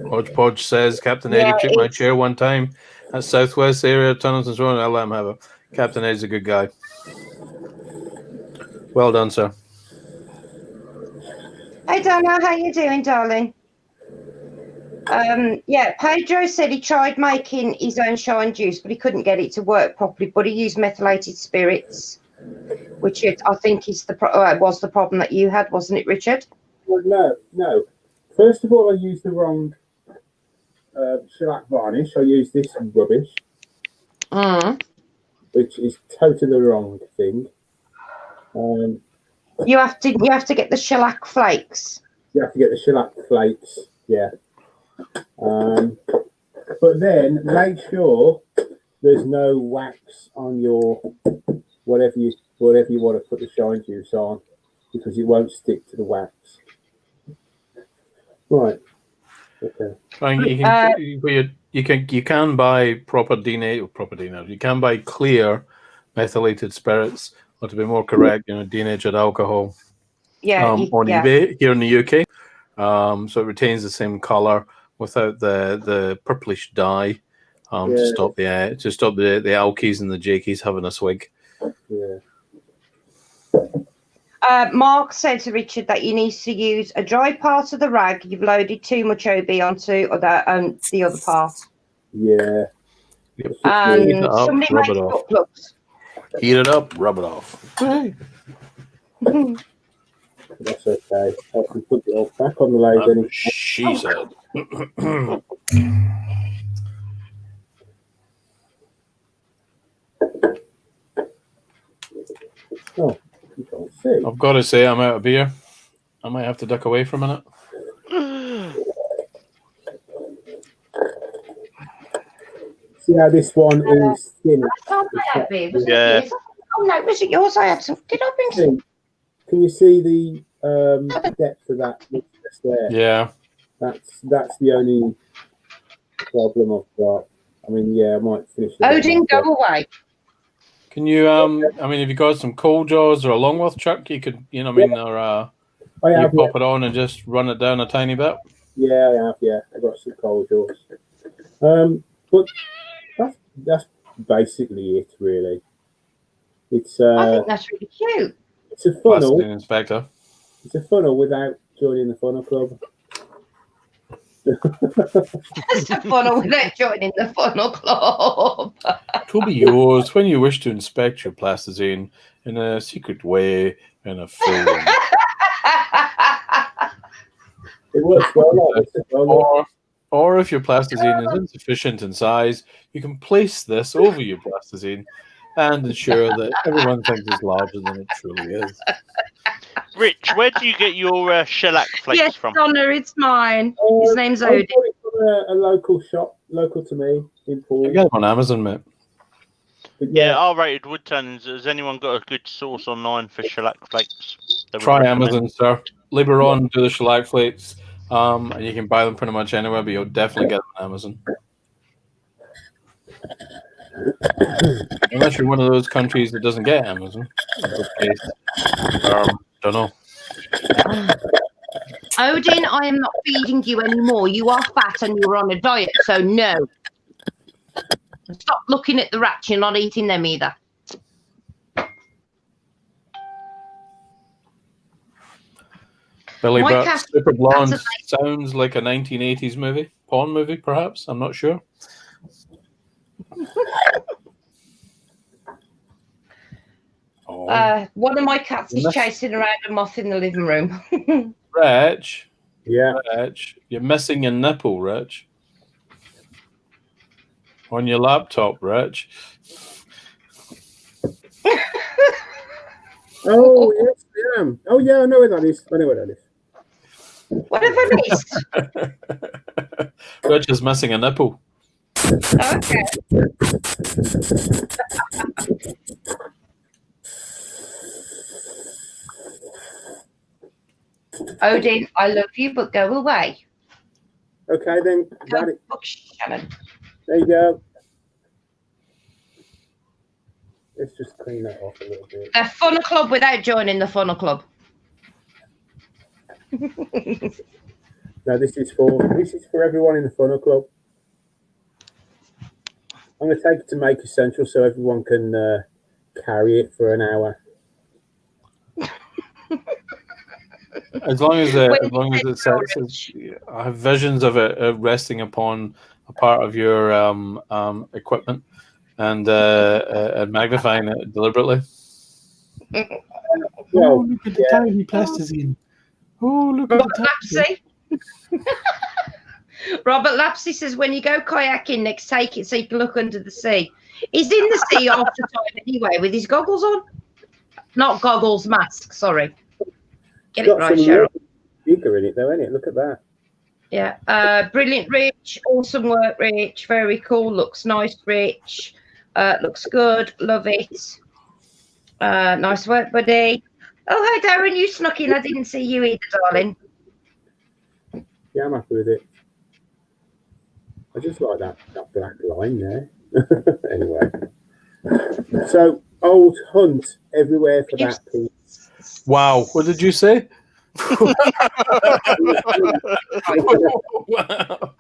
Hodgepodge says, Captain Yeah, Eddie took my it's- chair one time at Southwest area, tunnels and so on. I'll let him have it. Captain Eddie's a good guy. Well done, sir. Hey Donna, how you doing, darling? Yeah, Pedro said he tried making his own shine juice, but he couldn't get it to work properly. But he used methylated spirits, which I think is was the problem that you had, wasn't it, Richard? Well, no. First of all, I used the wrong shellac varnish. I used this rubbish, which is totally the wrong thing. You have to get the shellac flakes. You have to get the shellac flakes, yeah. But then make sure there's no wax on your whatever you want to put the shine juice on, because it won't stick to the wax. Right. Okay. You can buy proper denatured. You can buy clear methylated spirits, or to be more correct, denatured alcohol. Yeah. On eBay here in the UK. So it retains the same color without the purplish dye. To stop the alkies and the jakies having a swig. Yeah. Mark said to Richard that you need to use a dry part of the rag. You've loaded too much OB onto the other part. Yeah. Yep. And up, somebody rub makes it off. butt plugs. Heat it up, rub it off. That's okay. I can put it all back on the lathe. That's what she said. Oh, you can't see. I've got to say, I'm out of beer. I might have to duck away for a minute. See how this one is thin. I can't have it. Was Yeah. it yours? Oh no, was it yours? I had some. Did I bring some? Can you see the depth of that? Just there. Yeah. That's the only problem I've got. I mean, yeah, I might finish it. Odin, go away. Can you, if you got some cold jaws or a Longworth chuck, you could, or I you have, pop it on and just run it down a tiny bit. yeah, I have, yeah. I got some cold jaws. But that's basically it, really. It's I think that's really cute. it's a funnel. Plastic Inspector. It's a funnel without joining the funnel club. That's the funnel without joining the funnel club. To be yours when you wish to inspect your plasticine in a secret way and a film. It works well. Like this as well. Or if your plasticine is insufficient in size, you can place this over your plasticine and ensure that everyone thinks it's larger than it truly is. Rich, where do you get your shellac flakes Yes, from? Donna, it's mine. His name's I Odin. bought it from a local shop, local to me in Paul. You get them on Amazon, mate. But Yeah, R-rated wood tannins. Has anyone got a good source online for shellac flakes? that we Try recommend? Amazon, sir. Liberon do the shellac flakes. And you can buy them pretty much anywhere, but you'll definitely get them on Amazon. Unless you're one of those countries that doesn't get Amazon. In which case, don't know. Odin, I am not feeding you anymore. You are fat and you're on a diet, so no. Stop looking at the rats. You're not eating them either. Billy My Butt, cat- Super Blonde that's sounds like a 1980s movie. Porn movie, perhaps? I'm not sure. One of my cats is chasing around a moth in the living room. Rich, yeah, Rich, you're missing your nipple, Rich. On your laptop, Rich. oh yes, I am. Oh yeah, I know where that is. I know where that is. What have I missed? Rich is missing a nipple. Okay. Odin, I love you, but go away. Okay, then. Go That fuck Shannon. there you go. Let's just clean that off a little bit. The Funnel Club without joining the Funnel Club. No, this is for everyone in the Funnel Club. I'm going to take it to Maker Central so everyone can carry it for an hour. As long as it says, I have visions of it resting upon a part of your equipment and magnifying it deliberately. Well, look at the tiny plasticine. Oh, look Robert Lapsey. Robert Lapsey says, when you go kayaking next, take it so you can look under the sea. He's in the sea half the time anyway with his goggles on. Not goggles, mask, sorry. Get it right, Cheryl. Bigger in it though, isn't it? Look at that. Yeah. Brilliant, Rich. Awesome work, Rich. Very cool. Looks nice, Rich. Looks good. Love it. Nice work, buddy. Oh, hi, Darren. You snuck in. I didn't see you either, darling. Yeah, I'm happy with it. I just like that black line there. Anyway. So, old hunt everywhere for that piece. Wow. What did you say? Wow.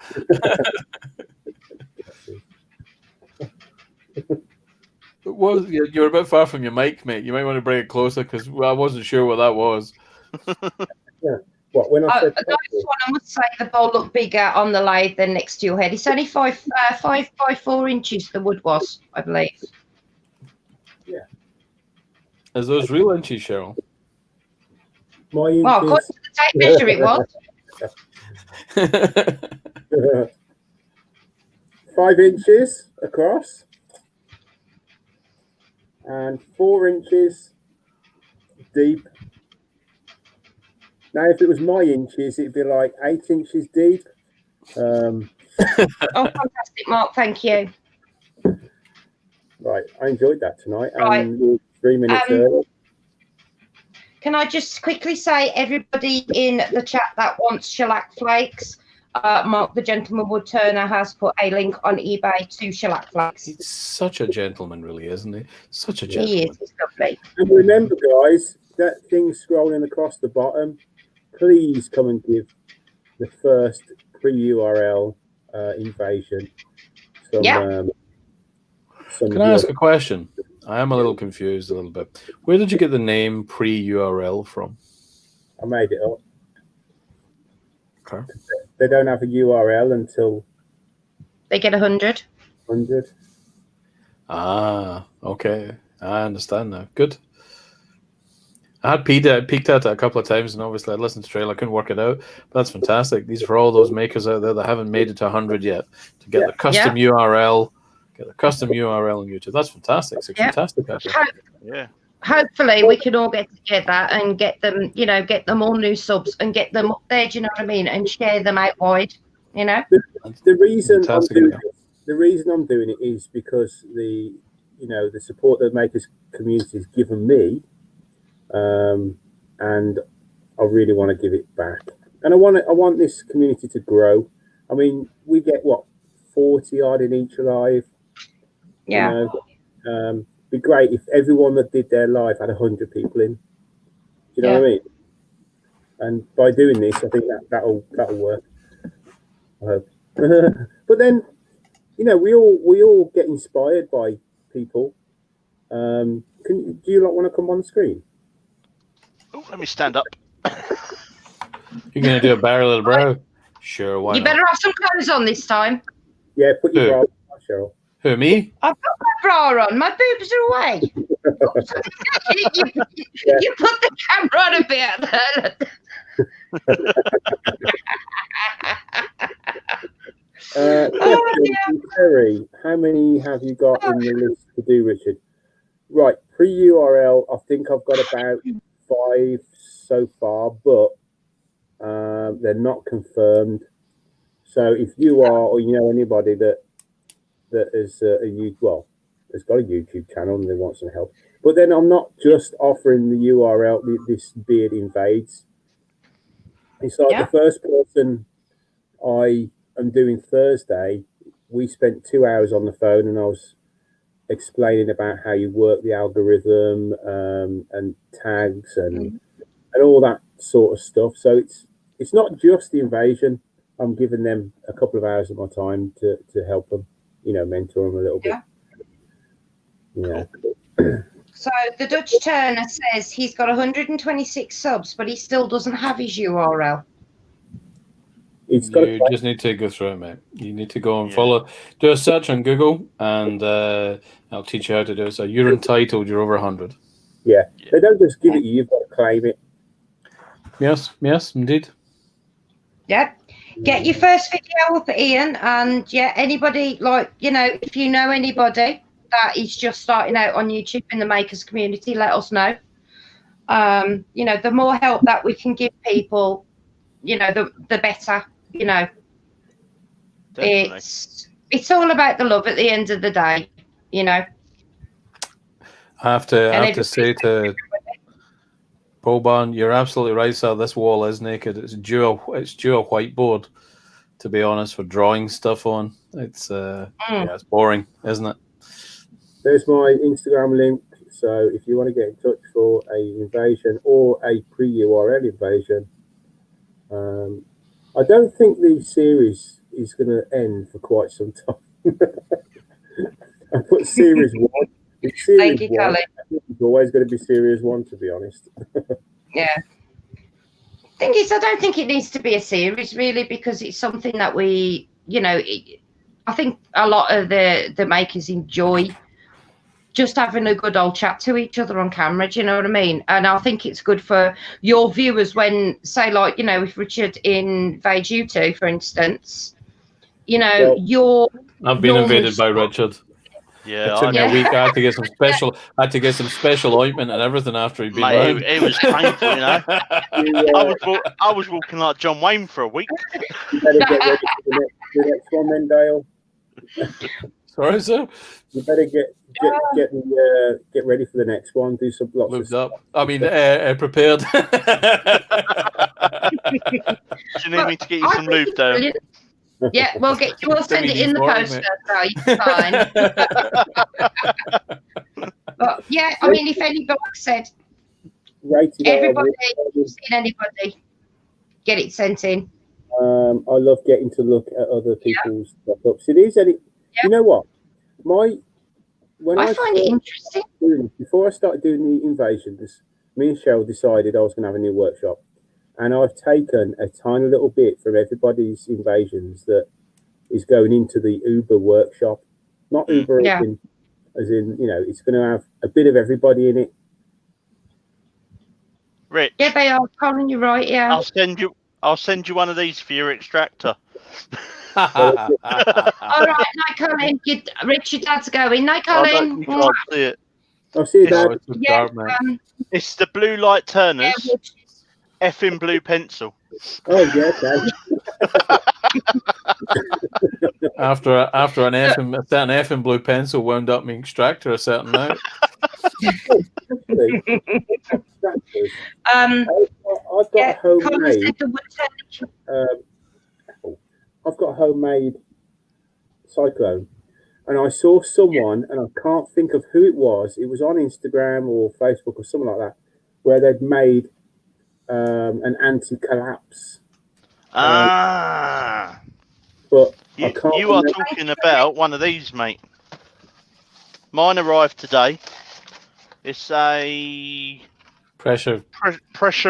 You're a bit far from your mic, mate. You might want to bring it closer because I wasn't sure what that was. Yeah. What, when I said a nice one, I must say the bowl looked bigger on the lathe than next to your head. It's only 5 by 4 inches the wood was, I believe. Yeah. Is those real inches, Cheryl? My inches. Well, according to the tape measure, it was. 5 inches across and 4 inches deep. Now, if it was my inches, it'd be like 8 inches deep. Oh, fantastic, Mark. Thank you. Right, I enjoyed that tonight. Right. We're 3 minutes early. Can I just quickly say, everybody in the chat that wants shellac flakes, Mark the Gentleman Wood Turner has put a link on eBay to shellac flakes. He's such a gentleman, really, isn't he? Such a gentleman. He is. He's lovely. And remember, guys, that thing scrolling across the bottom, please come and give the first pre-URL invasion some. Yeah. Can I ask a question? I am a little confused a little bit. Where did you get the name pre-URL from? I made it up. Okay. They don't have a URL until They get 100. 100. Ah, okay. I understand now. Good. I had peeked at it a couple of times, and obviously I listened to Trail. I couldn't work it out, but that's fantastic. These are for all those makers out there that haven't made it to 100 yet to get the custom URL. Get the custom URL on YouTube. That's fantastic. It's a fantastic idea. Yeah. Hopefully we can all get together and get them, get them all new subs and get them up there, do you know what I mean? And share them out wide, The reason I'm doing it is because the support that Makers community has given me, and I really want to give it back. And I want this community to grow. I mean, we get 40 odd in each live. Yeah. Be great if everyone that did their live had 100 people in. Do you know what I mean? And by doing this, I think that'll work. I hope. But then, we all get inspired by people. Do you not want to come on screen? Oh, let me stand up. You're going to do a barrel of the brow? Sure, why You better have some clothes on this time. Yeah, put your bra on, Cheryl. Who, me? I've got my bra on. My boobs are away. you put the camera on a bit. Terry, how many have you got in the list to do, Richard? Right, pre-URL, I think I've got about 5 so far, but they're not confirmed. So if you are, or you know anybody that that is has got a YouTube channel and they want some help. But then I'm not just offering the URL. This Beard Invades. It's like the first person I am doing Thursday. We spent 2 hours on the phone, and I was explaining about how you work the algorithm and tags and all that sort of stuff. So it's not just the invasion. I'm giving them a couple of hours of my time to help them, mentor them a little bit. Yeah. So the Dutch Turner says he's got 126 subs, but he still doesn't have his URL. You just need to go through it, mate. You need to go and follow. Do a search on Google, and I'll teach you how to do it. So you're entitled. You're over 100. Yeah. They don't just give it you. You've got to claim it. Yes, indeed. Yep. Get your first video up, Ian, and anybody if you know anybody that is just starting out on YouTube in the makers community, let us know. The more help that we can give people, the better. It's all about the love at the end of the day. I have to say to Paul Barn, you're absolutely right, sir. This wall is naked. It's dual whiteboard, to be honest, for drawing stuff on. It's it's boring, isn't it? There's my Instagram link. So if you want to get in touch for a invasion or a pre-URL invasion, I don't think the series is going to end for quite some time. I put series 1. It's series Thank you, 1. Colin. I think it's always going to be series 1, to be honest. Yeah. Thing is, I don't think it needs to be a series, really, because it's something that we, I think a lot of the makers enjoy just having a good old chat to each other on camera. Do you know what I mean? And I think it's good for your viewers when, say, if Richard invades you two, for instance, I've been invaded by Richard. Yeah, it took me a week. I had to get some special ointment and everything after he'd been around. It was painful, I was walking like John Wayne for a week. You better get ready for the next one, then, Dale. Sorry, sir. You better get ready for the next one. Do some lots Moved of up. I mean, prepared. Do you need me to get you some lube, Dale? Yeah, we'll send it in the post. So fine. But I mean, if anybody said everybody, you've seen anybody, get it sent in. I love getting to look at other people's setups. It is any. You know what? I find it interesting. Before I started doing the invasions, me and Cheryl decided I was going to have a new workshop. And I've taken a tiny little bit from everybody's invasions that is going into the Uber workshop. Not Uber as in, it's going to have a bit of everybody in it. Rich. Yeah, they are. Colin, you're right, yeah. I'll send you one of these for your extractor. All right, night, Colin. Richard, Dad's going. Night, Colin. You can't see it. I'll see you, Dad. It's the Blue Light Turners. Effing blue pencil. Oh yeah, okay. After an effing blue pencil wound up my extractor a certain night. I've got homemade. I've got a homemade cyclone, and I saw someone, and I can't think of who it was. It was on Instagram or Facebook or something like that, where they'd made an anti-collapse. But you are talking about one of these, mate. Mine arrived today. It's a pressure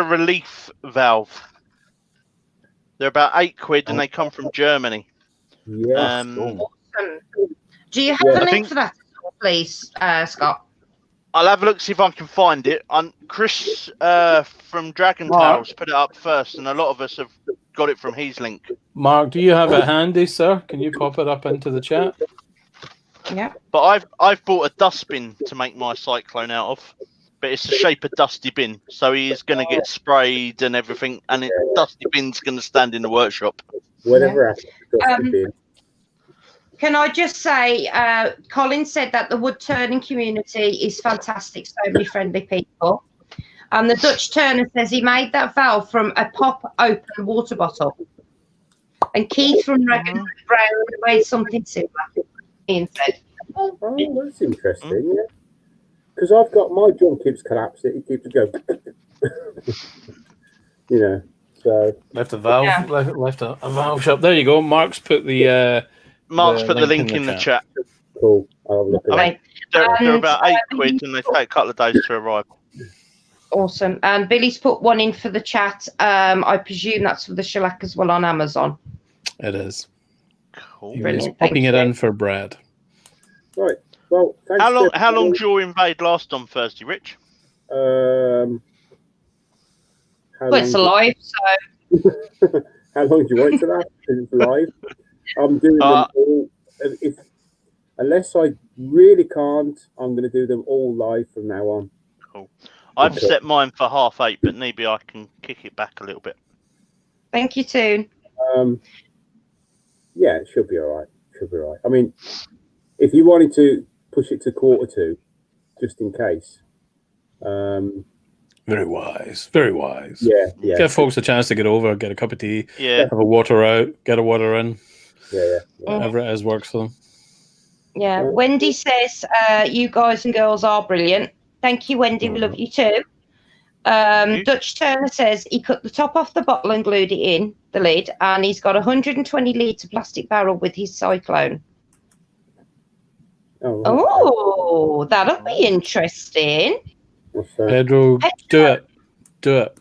relief valve. They're about £8 and they come from Germany. Yeah. Do you have a link for that, please, Scott? I'll have a look, see if I can find it. Chris from Dragon Tales put it up first, and a lot of us have got it from his link. Mark, do you have it handy, sir? Can you pop it up into the chat? Yeah. But I've bought a dustbin to make my cyclone out of, but it's the shape of Dusty Bin, so he is going to get sprayed and everything, and Dusty Bin's going to stand in the workshop. Whatever happens, Dusty Bin. Can I just say, Colin said that the wood turning community is fantastic. So many friendly people. And the Dutch turner says he made that valve from a pop open water bottle. And Keith from Dragon Brown made something similar. Ian said. Oh, that's interesting, yeah. Because I've got my drum keeps collapsed, it keeps going. You know, so Left a valve, Yeah. left a valve shop. There you go. Mark's put the Mark's put the link in the chat. cool. I'll have a look at that. Right. They're And, about £8 and they take a couple of days to arrive. Awesome. And Billy's put one in for the chat. I presume that's for the shellac as well on Amazon. It is. Cool. He was Brilliant. popping Thank it you. in for Brad. Right. Well, thanks. How long did your invade last on Thursday, Rich? How Well, it's long- alive, so How long do you want it to last? Because it's live. I'm doing them all. Unless I really can't, I'm going to do them all live from now on. I've Okay. set mine for 8:30, but maybe I can kick it back a little bit. thank you, Toon. Yeah, it should be all right. Should be all right. I mean, if you wanted to push it to 1:45, just in case. Very wise. Very wise. Yeah. Give folks a chance to get over, get a cup of tea, Yeah. have a water out, get a water in. Yeah. Whatever it is works for them. Yeah, Wendy says you guys and girls are brilliant. Thank you, Wendy. We love you too. you. Dutch Turner says he cut the top off the bottle and glued it in the lid, and he's got a 120 litre plastic barrel with his Cyclone. Oh, right. Oh, that'll be interesting. What's that? Pedro, do it. Do it.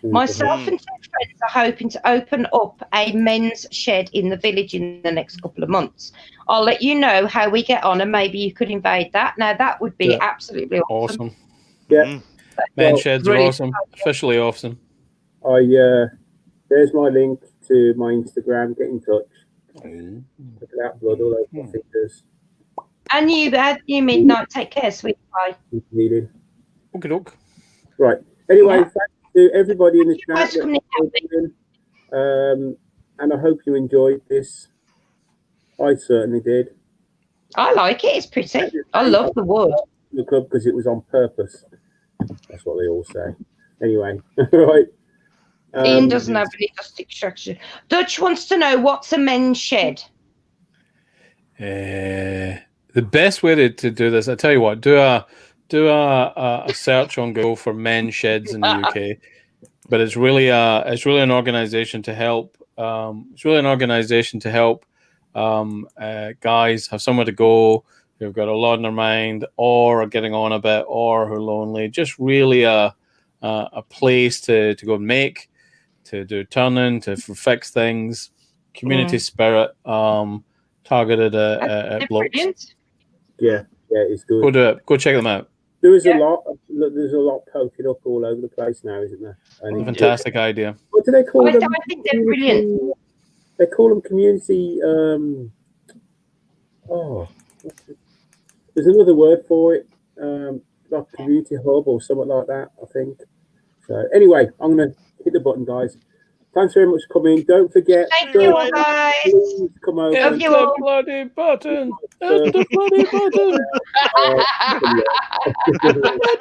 Myself and two friends are hoping to open up a men's shed in the village in the next couple of months. I'll let you know how we get on, and maybe you could invade that. Now, that would be Yeah. absolutely awesome. Awesome. Yeah. Mm. Man Well, sheds are really- awesome. Officially awesome. There's my link to my Instagram. Get in touch. Look at that blood all over my fingers. And you, Midnight. Take care, sweet pie. If needed. Okay, doke. Right. Anyway, Yeah. thanks to everybody in the You guys chat. coming And I hope you enjoyed this. I certainly did. I like it. It's pretty. I love the wood. The club because it was on purpose. That's what they all say. Anyway, right. Ian doesn't have any dust extraction. Dutch wants to know what's a men's shed. The best way to do this, I tell you what, do a search on Google for men's sheds in the UK. But it's really an organization to help. It's really an organization to help guys have somewhere to go who've got a lot on their mind, or are getting on a bit, or who are lonely. Just really a place to go and make, to do turning, to fix things. Community spirit, targeted at They're blokes. brilliant. Yeah, it's good. Go do it. Go check them out. There is Yeah. a lot. There's a lot poking up all over the place now, isn't there? And Fantastic idea. What do they call I them? think they're brilliant. They call them community. There's another word for it. Like community hub or something like that, I think. So anyway, I'm gonna hit the button, guys. Thanks very much for coming. Don't forget. Thank you, guys. Please come over. Love Hit you the all. bloody button. Hit the bloody button. Uh,